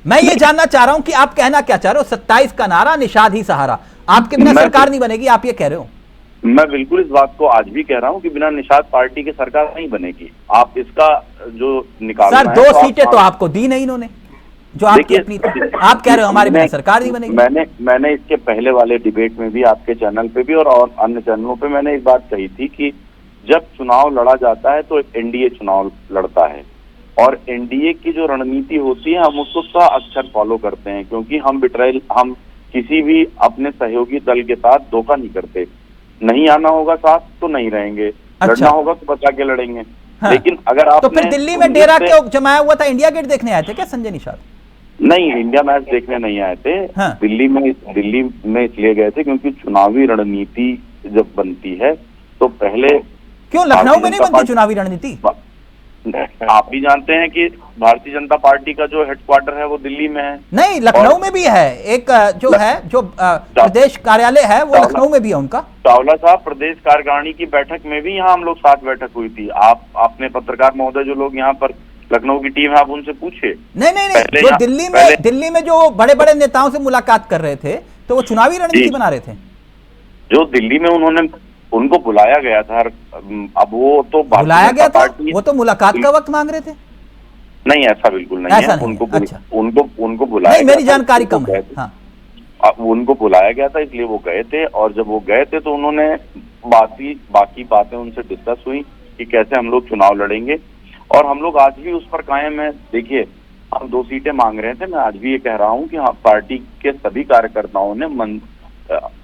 मैं ये जानना चाह रहा हूं कि आप कहना क्या चाह रहे हो? 27 का नारा निषाद ही सहारा, आपके बिना सरकार नहीं बनेगी, आप ये कह रहे हो? मैं बिल्कुल इस बात को आज भी कह रहा हूं कि बिना निषाद पार्टी के सरकार नहीं बनेगी। आप इसका जो निकालना सर, है, 2 सीटें तो आपको दी नहीं इन्होंने, जो आपकी अपनी, आप कह रहे हो हमारे बिना सरकार नहीं बनेगी। मैंने इसके पहले वाले डिबेट में भी आपके चैनल पे भी और अन्य चैनलों पे मैंने एक बात कही थी कि जब चुनाव लड़ा जाता है तो एनडीए चुनाव लड़ता है और एनडीए की जो रणनीति होती है हम उसको अक्षर फॉलो करते हैं, क्योंकि हम किसी भी अपने सहयोगी दल के साथ धोखा नहीं करते। नहीं आना होगा साथ तो नहीं रहेंगे, लड़ना होगा तो बचा के लड़ेंगे। हाँ। लेकिन अगर आप तो फिर दिल्ली में डेरा क्यों जमाया हुआ था? इंडिया गेट देखने आए थे क्या संजय निषाद? नहीं, इंडिया मैच देखने नहीं आए थे। हाँ। दिल्ली में इसलिए गए थे क्योंकि चुनावी रणनीति जब बनती है तो पहले क्यों लखनऊ में नहीं बनती चुनावी रणनीति? आप भी जानते हैं कि भारतीय जनता पार्टी का जो हेडक्वार्टर है वो दिल्ली में है। नहीं, लखनऊ में भी है एक जो प्रदेश कार्यालय है वो लखनऊ में भी है उनका। चावला साहब, प्रदेश कार्यकारिणी की बैठक में भी यहाँ हम लोग साथ बैठक हुई थी। आप अपने पत्रकार महोदय जो लोग यहाँ पर लखनऊ की टीम है, आप उनसे पूछे। नहीं, जो दिल्ली में जो बड़े बड़े नेताओं से मुलाकात कर रहे थे तो वो चुनावी रणनीति बना रहे थे। जो दिल्ली में उनको बुलाया गया था, अब वो तो बुलाया गया था, वो तो मुलाकात का वक्त मांग रहे थे। नहीं, ऐसा बिल्कुल नहीं है। उनको बुलाया, मेरी जानकारी कम है। हाँ। उनको बुलाया गया था इसलिए वो गए थे और जब वो गए थे तो उन्होंने बाकी बातें उनसे डिस्कस हुई कि कैसे हम लोग चुनाव लड़ेंगे और हम लोग आज भी उस पर कायम है। देखिए, हम 2 सीटें मांग रहे थे। मैं आज भी ये कह रहा हूँ कि हाँ, पार्टी के सभी कार्यकर्ताओं ने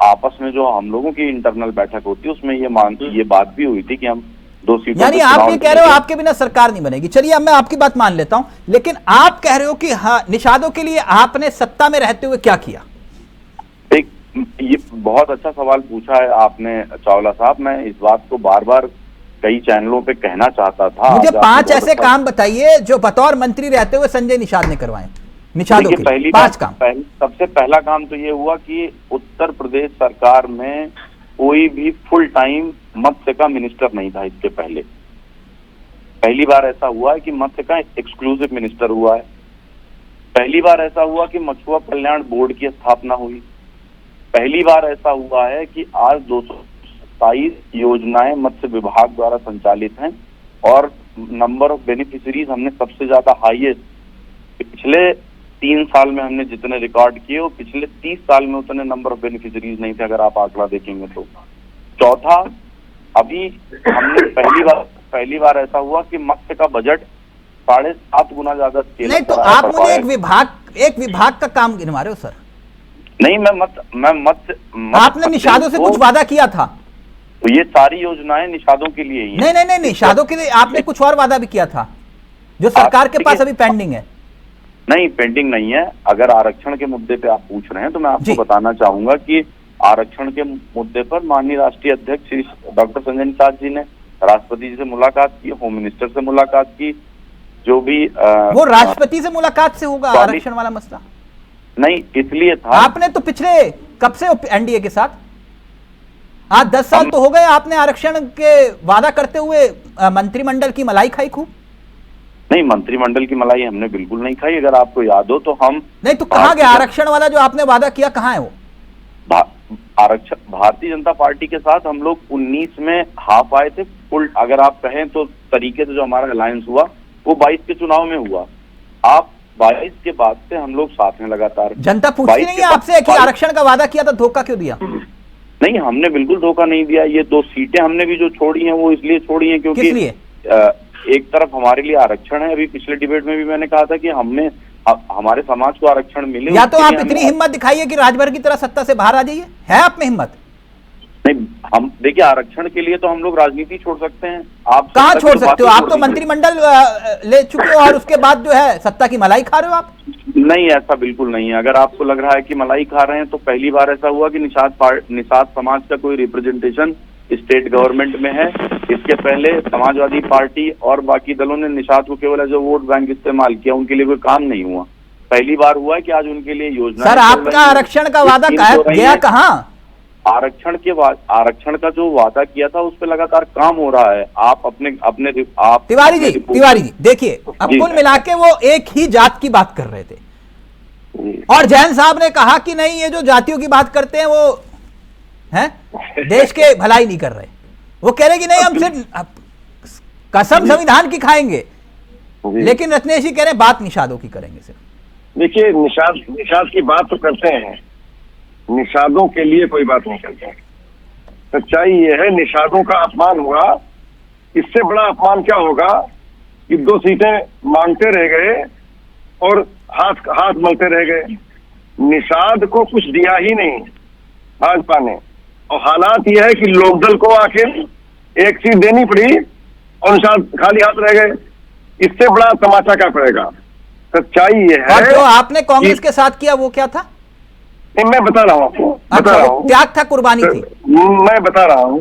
आपस में जो हम लोगों की इंटरनल बैठक होती है उसमें ये बात भी हुई थी कि हम 2 सीटों, यानी आप ये कह रहे हो आपके बिना सरकार नहीं बनेगी। चलिए, अब मैं आपकी बात मान लेता हूं, लेकिन आप कह रहे हो कि हाँ, निषादों के लिए आपने सत्ता में रहते हुए क्या किया? ये बहुत अच्छा सवाल पूछा है आपने चावला साहब। मैं इस बात को बार बार कई चैनलों पे कहना चाहता था। मुझे 5 ऐसे काम बताइए जो बतौर मंत्री रहते हुए संजय निषाद ने करवाए। निषादों के 5 काम। सबसे पहला काम तो ये हुआ कि उत्तर प्रदेश सरकार में कोई भी फुल टाइम मत्स्य का मिनिस्टर नहीं था। इसके पहले पहली बार ऐसा हुआ है कि मत्स्य का एक्सक्लूसिव मिनिस्टर हुआ है। पहली बार ऐसा हुआ कि मछुआ कल्याण बोर्ड की स्थापना हुई। पहली बार ऐसा हुआ है कि आज 227 योजनाएं मत्स्य विभाग द्वारा संचालित हैं और नंबर ऑफ बेनिफिशियरीज हमने सबसे ज्यादा हाईएस्ट पिछले 3 साल में हमने जितने रिकॉर्ड किए वो पिछले 30 साल में उतने नंबर ऑफ बेनिफिशियरीज नहीं थे, अगर आप आंकड़ा देखेंगे तो। चौथा, अभी हमने पहली बार ऐसा हुआ कि मत्स्य का बजट 7.5 गुना ज्यादा स्केल। नहीं, तो आप मुझे एक विभाग का काम गिनवा रहे हो सर? नहीं, मैं मत्स्य आपने निषादों से कुछ वादा किया था? तो ये सारी योजनाएं निषादों के लिए ही है। नहीं, निषादों के लिए आपने कुछ और वादा भी किया था जो सरकार के पास अभी पेंडिंग है। नहीं, पेंडिंग नहीं है। अगर आरक्षण के मुद्दे पे आप पूछ रहे हैं तो मैं आपको बताना चाहूंगा कि आरक्षण के मुद्दे पर माननीय राष्ट्रीय अध्यक्ष श्री डॉक्टर संजय निषाद जी ने राष्ट्रपति जी से मुलाकात की, होम मिनिस्टर से मुलाकात की। जो भी वो राष्ट्रपति से मुलाकात से होगा आरक्षण वाला मसला? नहीं, इसलिए था। आपने तो पिछले कब से एनडीए के साथ? आज 10 साल तो हो गए आपने आरक्षण के वादा करते हुए मंत्रिमंडल की मलाई खाई खूब। नहीं, मंत्रिमंडल की मलाई हमने बिल्कुल नहीं खाई। अगर आपको याद हो तो हम नहीं, तो कहाँ गया आरक्षण वाला जो आपने वादा किया, कहाँ है वो आरक्षण? भारतीय जनता पार्टी के साथ हम लोग 19 में हाफ आए थे फुल, अगर आप कहें तो तरीके से जो हमारा अलायंस हुआ वो 22 के चुनाव में हुआ। आप 22 के बाद से हम लोग साथ में लगातार। जनता पूछती नहीं है आपसे कि आरक्षण का वादा किया था, धोखा क्यों दिया? नहीं, हमने बिल्कुल धोखा नहीं दिया। ये 2 सीटें हमने भी जो छोड़ी हैं वो इसलिए छोड़ी हैं क्योंकि एक तरफ हमारे लिए आरक्षण है। अभी पिछले डिबेट में भी मैंने कहा था कि हमारे समाज को आरक्षण मिले। या तो आप इतनी हिम्मत दिखाइए कि राजभर की तरह सत्ता से बाहर आ जाइए। है आप में हिम्मत? नहीं, हम देखिए, आरक्षण के लिए तो हम लोग राजनीति छोड़ सकते हैं। आप कहाँ छोड़ सकते हो? आप तो मंत्रिमंडल ले चुके हो और उसके बाद जो है सत्ता की मलाई खा रहे हो आप। नहीं, ऐसा बिल्कुल नहीं है। अगर आपको लग रहा है कि मलाई खा रहे हैं तो पहली बार ऐसा हुआ कि निषाद समाज का कोई रिप्रेजेंटेशन स्टेट गवर्नमेंट में है। इसके पहले समाजवादी पार्टी और बाकी दलों ने निषाद को केवल जो वोट बैंक इस्तेमाल किया, उनके लिए कोई काम नहीं हुआ। पहली बार हुआ है कि आज उनके लिए योजना। सर, आपका आरक्षण का वादा गया कहाँ? आरक्षण का जो वादा किया था उस पर लगातार काम हो रहा है। आप अपने तिवारी जी देखिए, अब कुल मिला के वो एक ही जात की बात कर रहे थे और जैन साहब ने कहा कि नहीं, ये जो जातियों की बात करते हैं वो हैं, देश के भलाई नहीं कर रहे। वो कह रहे कि नहीं हम सिर्फ कसम संविधान की खाएंगे, लेकिन रत्नेश जी कह रहे हैं बात निषादों की करेंगे सिर्फ। देखिए, निषाद की बात तो करते हैं, निषादों के लिए कोई बात नहीं करते हैं। सच्चाई ये है, निषादों का अपमान हुआ, इससे बड़ा अपमान क्या होगा कि 2 सीटें मांगते रह गए और हाथ मलते रह गए। निषाद को कुछ दिया ही नहीं भाजपा ने, और हालात यह है कि लोकदल को आखिर 1 सीट देनी पड़ी और निषाद खाली हाथ रह गए। इससे बड़ा तमाचा क्या पड़ेगा? सच्चाई ये है। और जो आपने कांग्रेस के साथ किया वो क्या था? मैं बता रहा हूँ आपको, बता रहा हूँ। त्याग था, कुर्बानी थी। मैं बता रहा हूँ,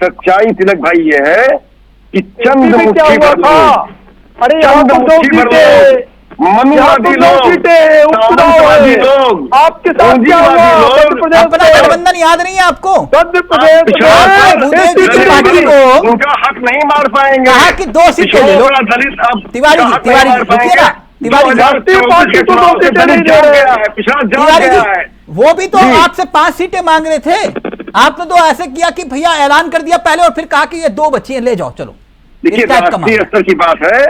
सच्चाई तिलक भाई ये है कि चंद मुट्ठी भर लोग, चंद मुट्ठी भर लोग, मनुवादी लोग, सामंतवादी लोग, आपके साथ क्या हुआ? अपना गठबंधन याद नहीं है आपको? उनका हक नहीं मार पाएंगे। कहा कि 2 सीटें ले लो। दलित अब तिवारी जी, तिवारी जी रुकिए ना, तिवारी जी, वो भी तो आपसे 5 सीटें मांग रहे थे। आपने तो ऐसे किया कि भैया ऐलान कर दिया पहले और फिर कहा कि ये 2 बच्ची ले जाओ, चलो। देखिए, राष्ट्रीय स्तर की बात है,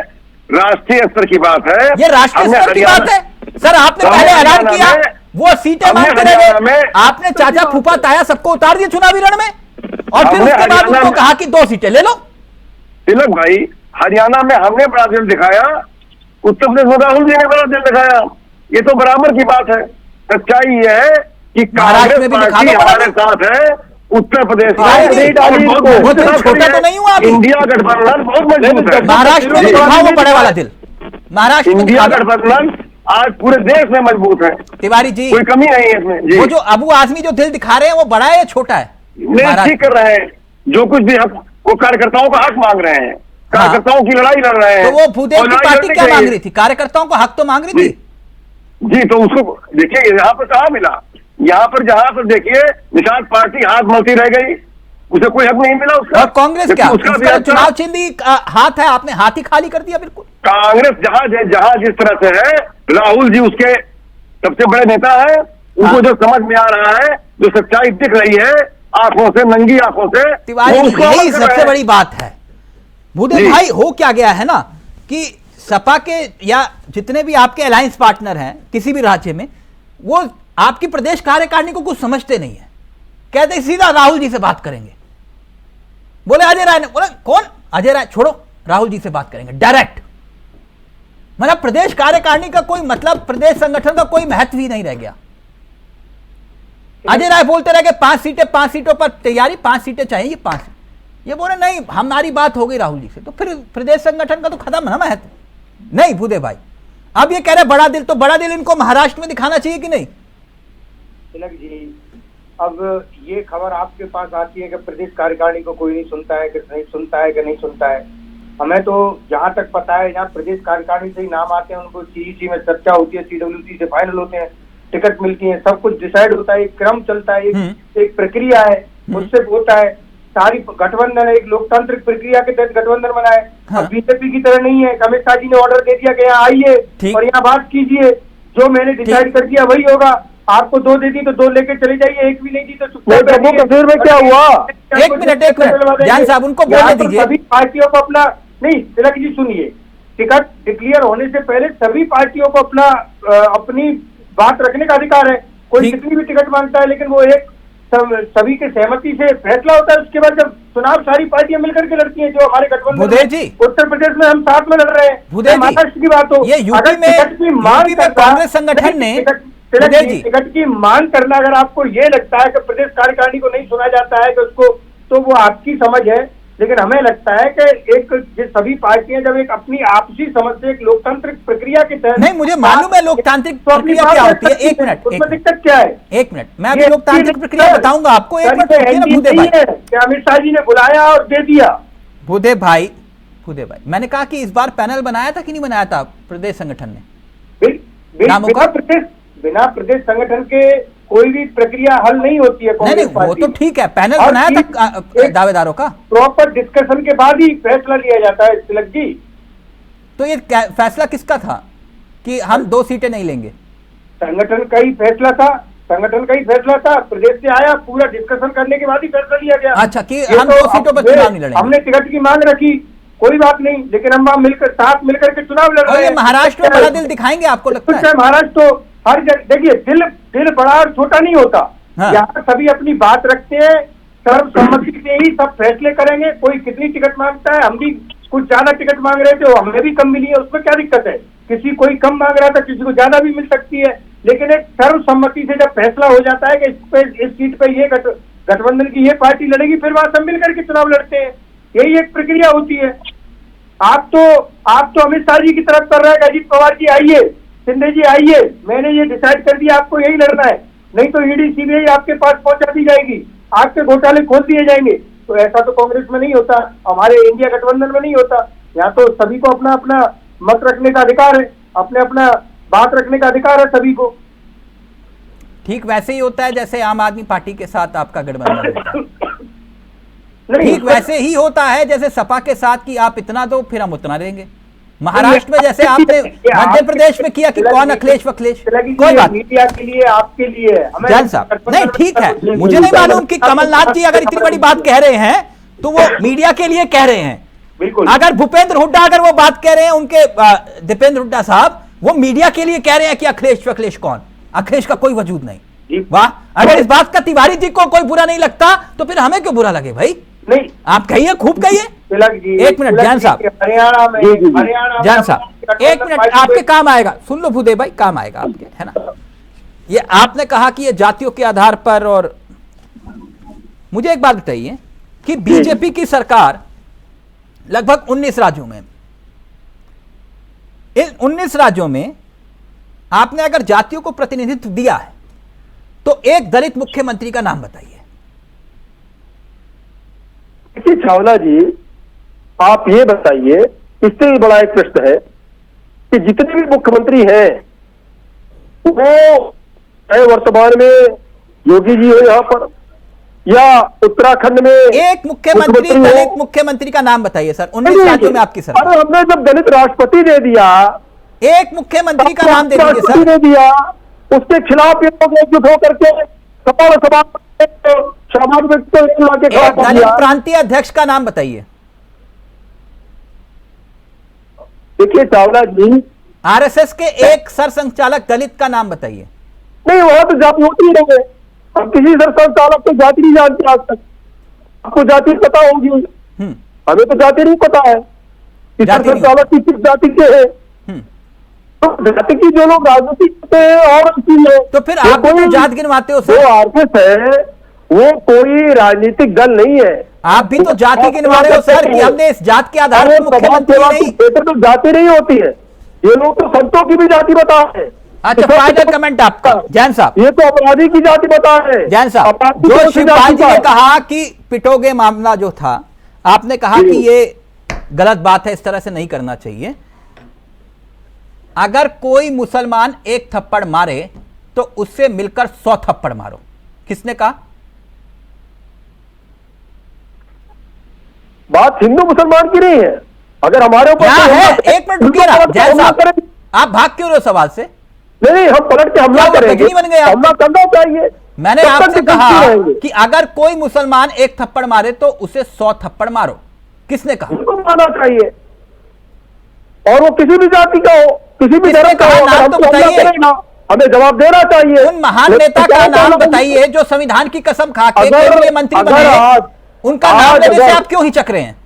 राष्ट्रीय स्तर की बात है, ये राष्ट्रीय स्तर की बात है सर। आपने पहले ऐलान किया, वो सीटें मांगते रहे, आपने चाचा फूफा ताया सबको उतार दिया चुनावी रण में, और फिर उसके बाद उनको कहा कि 2 सीटें ले लो। तिलक भाई, हरियाणा में हमने बड़ा दिल दिखाया, उत्तर प्रदेश में राहुल जी ने बड़ा दिल दिखाया, ये तो बराबर की बात है। सच्चाई ये है कि कांग्रेस पार्टी हमारे साथ है, उत्तर प्रदेश में छोटा तो नहीं हुआ, इंडिया गठबंधन बहुत मजबूत है। महाराष्ट्र में दिखाओ वो बड़े वाला दिल, महाराष्ट्र में इंडिया गठबंधन आज पूरे देश में मजबूत है। तिवारी जी, कोई कमी नहीं है इसमें। वो जो अबू आजमी जो दिल दिखा रहे हैं वो बड़ा है या छोटा है? नहीं, ठीक कर रहे हैं, जो कुछ भी हक, वो कार्यकर्ताओं का हक मांग रहे हैं, कार्यकर्ताओं की लड़ाई लड़ रहे हैं। तो वो भूदेव की पार्टी क्या मांग रही थी? कार्यकर्ताओं को हक तो मांग रही थी जी। तो उसको देखिए, यहाँ पर कहाँ मिला? यहाँ पर जहाँ पर देखिए, निषाद पार्टी हाथ मलती रह गई, उसे कोई हक नहीं मिला उसका। और कांग्रेस क्या, उसका चुनाव चिन्ह हाथ है, आपने हाथ ही खाली कर दिया बिल्कुल। कांग्रेस जहाँ जिस तरह से है, राहुल जी उसके सबसे बड़े नेता है, उनको जो समझ में आ रहा है, जो सच्चाई दिख रही है आंखों से, नंगी आंखों से, तिवारी यही सबसे बड़ी बात है। भूदेव भाई, हो क्या गया है ना कि सपा के या जितने भी आपके अलायंस पार्टनर हैं किसी भी राज्य में, वो आपकी प्रदेश कार्यकारिणी को कुछ समझते नहीं है। कहते सीधा राहुल जी से बात करेंगे। बोले अजय राय ने, बोले कौन अजय राय, छोड़ो राहुल जी से बात करेंगे डायरेक्ट। मतलब प्रदेश कार्यकारिणी का कोई मतलब, प्रदेश संगठन का कोई महत्व ही नहीं रह गया। अजय राय बोलते रह गए 5 सीटें, 5 सीटों पर तैयारी, 5 सीटें चाहिए, 5। ये बोले नहीं, हमारी बात हो गई राहुल जी से, तो फिर प्रदेश संगठन का तो खत्म है महत्व। नहीं भूदेव भाई, अब ये कह रहे बड़ा दिल, तो बड़ा दिल इनको महाराष्ट्र में दिखाना चाहिए कि नहीं? तिलक जी, अब ये खबर आपके पास आती है कि प्रदेश कार्यकारिणी को कोई नहीं सुनता है, कि नहीं सुनता है, कि नहीं सुनता है। हमें तो जहाँ तक पता है, यहाँ प्रदेश कार्यकारिणी से ही नाम आते हैं, उनको सीईसी में चर्चा होती है, सीडब्ल्यूसी से फाइनल होते हैं, टिकट मिलती है, सब कुछ डिसाइड होता है, एक क्रम चलता है, एक प्रक्रिया है, उससे होता है। सारी गठबंधन है, एक लोकतांत्रिक प्रक्रिया के तहत गठबंधन बना है। हाँ। बीजेपी की तरह नहीं है, अमित शाह जी ने ऑर्डर दे दिया कि यहाँ आइए और यहाँ बात कीजिए, जो मैंने डिसाइड कर दिया वही होगा। आपको 2 दे दी तो 2 लेके चले जाइए, 1 भी नहीं दी तो चुपचाप। जम्मू कश्मीर में क्या हुआ? एक मिनट जान साहब, उनको बोलने दीजिए। सभी पार्टियों को अपना, नहीं तिलक जी सुनिए, टिकट डिक्लेयर होने से पहले सभी पार्टियों को अपना अपनी बात रखने का अधिकार है। कोई कितनी भी टिकट मांगता है, लेकिन वो एक सभी के सहमति से फैसला होता है। उसके बाद जब चुनाव सारी पार्टियां मिलकर के लड़ती हैं, जो हमारे गठबंधन उत्तर प्रदेश में हम साथ में लड़ रहे हैं, महाराष्ट्र की बात हो, ये यूपी में कांग्रेस संगठन ने टिकट की मांग करना, अगर आपको ये लगता है कि प्रदेश कार्यकारिणी को नहीं सुना जाता है कि उसको, तो वो आपकी समझ है। लेकिन हमें लगता है कि एक सभी पार्टियां जब एक अपनी आपसी समझ से एक लोकतांत्रिक प्रक्रिया के तहत, नहीं मुझे मालूम है लोकतांत्रिक प्रक्रिया क्या होती है। एक मिनट, उसमें दिक्कत क्या है? 1 मिनट, मैं अभी लोकतांत्रिक प्रक्रिया बताऊंगा आपको। 1 मिनट भूदेव भाई, अमित शाह जी ने बुलाया और दे दिया। भूदेव भाई, मैंने कहा कि इस बार पैनल बनाया था कि नहीं बनाया था प्रदेश संगठन ने? बिना प्रदेश संगठन के कोई भी प्रक्रिया हल नहीं होती है। नहीं, वो तो ठीक है, पैनल बनाया था दावेदारों का, प्रॉपर डिस्कशन के बाद ही फैसला लिया जाता है तिलक जी। तो ये फैसला किसका था कि हम 2 सीटें नहीं लेंगे? संगठन का ही फैसला था। संगठन का ही फैसला था, प्रदेश से आया, पूरा डिस्कशन करने के बाद ही फैसला लिया गया। अच्छा कि हम 2 सीटों पर चुनाव नहीं लड़ेंगे। हमने टिकट की मांग रखी, कोई बात नहीं, लेकिन हम मिलकर साथ मिलकर के चुनाव लड़ रहे हैं। महाराष्ट्र में बड़ा दिल दिखाएंगे आपको लगता है? महाराष्ट्र तो हर जगह देखिए, दिल बड़ा और छोटा नहीं होता। हाँ। यहाँ सभी अपनी बात रखते हैं, सर्वसम्मति से ही सब फैसले करेंगे। कोई कितनी टिकट मांगता है, हम भी कुछ ज्यादा टिकट मांग रहे थे, हमें भी कम मिली है, उसमें क्या दिक्कत है? किसी कोई कम मांग रहा था, किसी को ज्यादा भी मिल सकती है, लेकिन एक सर्वसम्मति से जब फैसला हो जाता है कि इस सीट पे ये गठबंधन की ये पार्टी लड़ेगी, फिर वहां सब मिलकर के चुनाव लड़ते हैं। यही एक प्रक्रिया होती है। आप तो अमित शाह जी की तरफ कर रहे हैं, अजीत पवार जी आइए, शिंदे जी आइए, मैंने ये डिसाइड कर दिया आपको यही लड़ना है, नहीं तो ईडी सीबीआई आपके पास पहुंचा दी जाएगी, आपके घोटाले खोल दिए जाएंगे। तो ऐसा तो कांग्रेस में नहीं होता, हमारे इंडिया गठबंधन में नहीं होता। यहाँ तो सभी को अपना अपना मत रखने का अधिकार है, अपने अपना बात रखने का अधिकार है सभी को। ठीक वैसे ही होता है जैसे आम आदमी पार्टी के साथ आपका गठबंधन होता है। ठीक वैसे ही होता है जैसे सपा के साथ कि आप इतना दो फिर हम उतना देंगे। महाराष्ट्र में जैसे आपने मध्य प्रदेश में किया कि कौन अखिलेश वखिलेश, कोई बात मीडिया के लिए, आपके लिए, जान साहब नहीं ठीक है। मुझे नहीं मालूम कि कमलनाथ जी अगर इतनी बड़ी बात कह रहे हैं तो वो मीडिया के लिए कह रहे हैं। बिल्कुल। अगर भूपेंद्र हुड्डा अगर वो बात कह रहे हैं, उनके दीपेंद्र हुड्डा साहब वो मीडिया के लिए कह रहे हैं कि अखिलेश वखिलेश कौन, अखिलेश का कोई वजूद नहीं। वाह, अगर इस बात का तिवारी जी को कोई बुरा नहीं लगता तो फिर हमें क्यों बुरा लगे भाई? नहीं, आप कहिए, खूब कहिए। एक मिनट जान साहब, हरियाणा जान साहब एक मिनट, आपके काम आएगा, सुन लो भूदेव भाई, काम आएगा आपके, है ना। ये आपने कहा कि ये जातियों के आधार पर, और मुझे एक बात बताइए कि बीजेपी की सरकार लगभग 19 राज्यों में, इन 19 राज्यों में आपने अगर जातियों को प्रतिनिधित्व दिया है तो एक दलित मुख्यमंत्री का नाम बताइए। देखिए चावला जी, आप ये बताइए, इससे भी बड़ा एक प्रश्न है कि जितने भी मुख्यमंत्री हैं वो चाहे वर्तमान में योगी जी हो यहाँ पर या उत्तराखंड में एक मुख्यमंत्री, दलित मुख्यमंत्री का नाम बताइए सर। 19 राज्यों में आपकी सरकार। अरे हमने जब दलित राष्ट्रपति दे दिया, एक मुख्यमंत्री का नाम दे दीजिए सर। दे दिया, उसके खिलाफ ये लोग एकजुट होकर के दलित प्रांतीय अध्यक्ष का नाम बताइए। देखिए चावला जी, आरएसएस के एक सरसंघचालक दलित का नाम बताइए। नहीं, वहां तो जाति होती ही नहीं है। हम किसी सरसंघचालक को जाति नहीं जानते आज तक। आपको जाति पता होगी, हमें तो जाति नहीं पता है कि सरसंघचालक किस जाति के है। तो जाति की जो लोग राजनीति करते हैं और तो फिर आप कोई जात गिनवाते हो सर? वो आरएसएस है, वो कोई राजनीतिक दल नहीं है। आप भी तो जाति गिनवा रहे हो सर कि हमने इस जात के आधार पर मुख्यमंत्री नहीं। तो जाति नहीं होती है, ये लोग तो संतों की भी जाति बता है। अच्छा, फाइनल कमेंट आपका जैन साहब। ये तो अपराधी की जाति बता है जैन साहब। जो शिवपाल जी ने कहा कि पिटोगे मामला जो था, आपने कहा कि ये गलत बात है, इस तरह से नहीं करना चाहिए। अगर कोई मुसलमान एक थप्पड़ मारे तो उससे मिलकर 100 थप्पड़ मारो, किसने कहा? बात हिंदू मुसलमान की नहीं है। अगर हमारे ऊपर है, एक मिनट रुकिए ना जैन साहब, आप भाग क्यों रहे हो सवाल से? नहीं, हम पलट के हमला करेंगे, बन गए, हमला करना चाहिए। मैंने आपसे कहा कि अगर कोई मुसलमान एक थप्पड़ मारे तो उसे 100 थप्पड़ मारो, किसने कहा? उनको मारना चाहिए, और वो किसी भी जाति का हो, किसी भी धर्म का हो, नाम तो बताइए, हमें जवाब देना चाहिए। उन महान नेता का नाम बताइए जो संविधान की कसम खा के केंद्रीय मंत्री बने, उनका नाम लेने से आप क्यों हिचक रहे हैं?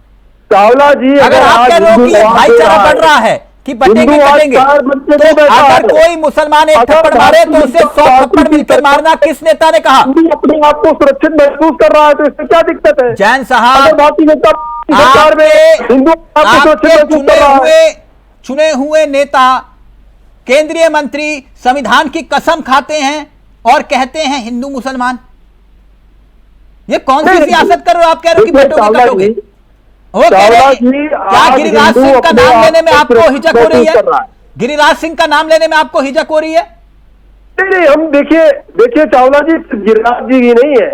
चावला जी, अगर आप कह रहे हो कि ये भाईचारा बढ़ रहा है कि बटेंगे कटेंगे, तो अगर कोई मुसलमान एक थप्पड़ मारे तो उसे 100 थप्पड़ मिलकर मारना किस नेता ने कहा? अपने आप को सुरक्षित महसूस कर रहा है तो इससे क्या दिक्कत है? जैन साहब, चुने हुए नेता, केंद्रीय मंत्री संविधान की कसम खाते हैं और कहते हैं हिंदू मुसलमान। ये कौन सी सियासत कर रहे हो? आप कह रहे हो कि बैठोगे कटोगे। वो कह रहे हैं क्या गिरिराज सिंह का नाम लेने में आपको हिचक हो रही है? गिरिराज सिंह का नाम लेने में आपको हिचक हो रही है? नहीं, हम देखिए चावला जी, गिरिराज जी ही नहीं है,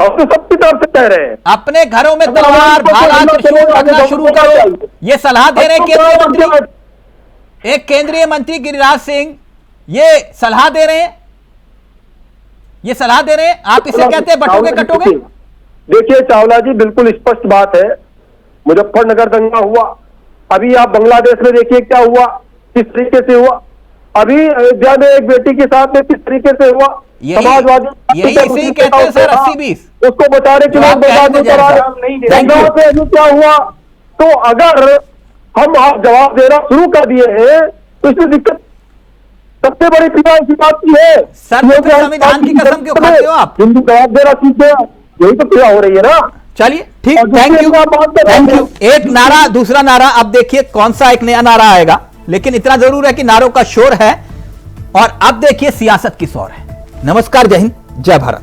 हम तो सबकी तरफ से कह रहे हैं। अपने घरों में तलवार भाला त्रिशूल रखना शुरू करो, ये सलाह दे रहे हैं केंद्रीय मंत्री। एक केंद्रीय मंत्री गिरिराज सिंह ये सलाह दे रहे हैं। ये सलाह दे रहे हैं आप, इसे कहते हैं बटोगे कटोगे। देखिए चावला जी, बिल्कुल स्पष्ट बात है, मुजफ्फरनगर दंगा हुआ, अभी आप बांग्लादेश में देखिए क्या हुआ, किस तरीके से हुआ, अभी अयोध्या में एक बेटी के साथ में किस तरीके से हुआ, समाजवादी यही इसी कहते हैं सर 80-20, उसको बचाने के लिए बर्बाद होकर आ रहे हैं, क्या हुआ। तो अगर हम आप जवाब देना शुरू कर दिए हैं तो इसमें दिक्कत सबसे बड़ी पीड़ा इसी बात की है। सर तो संविधान की कसम क्यों खाते हो आप? हिंदू जवाब देना सीखते हैं, यही तो पीड़ा हो रही है ना। चलिए ठीक, थैंक यू थैंक यू। एक नारा दूसरा नारा, अब देखिए कौन सा एक नया नारा आएगा, लेकिन इतना जरूर है कि नारों का शोर है और अब देखिए सियासत की सौर है। नमस्कार, जय हिंद, जय भारत।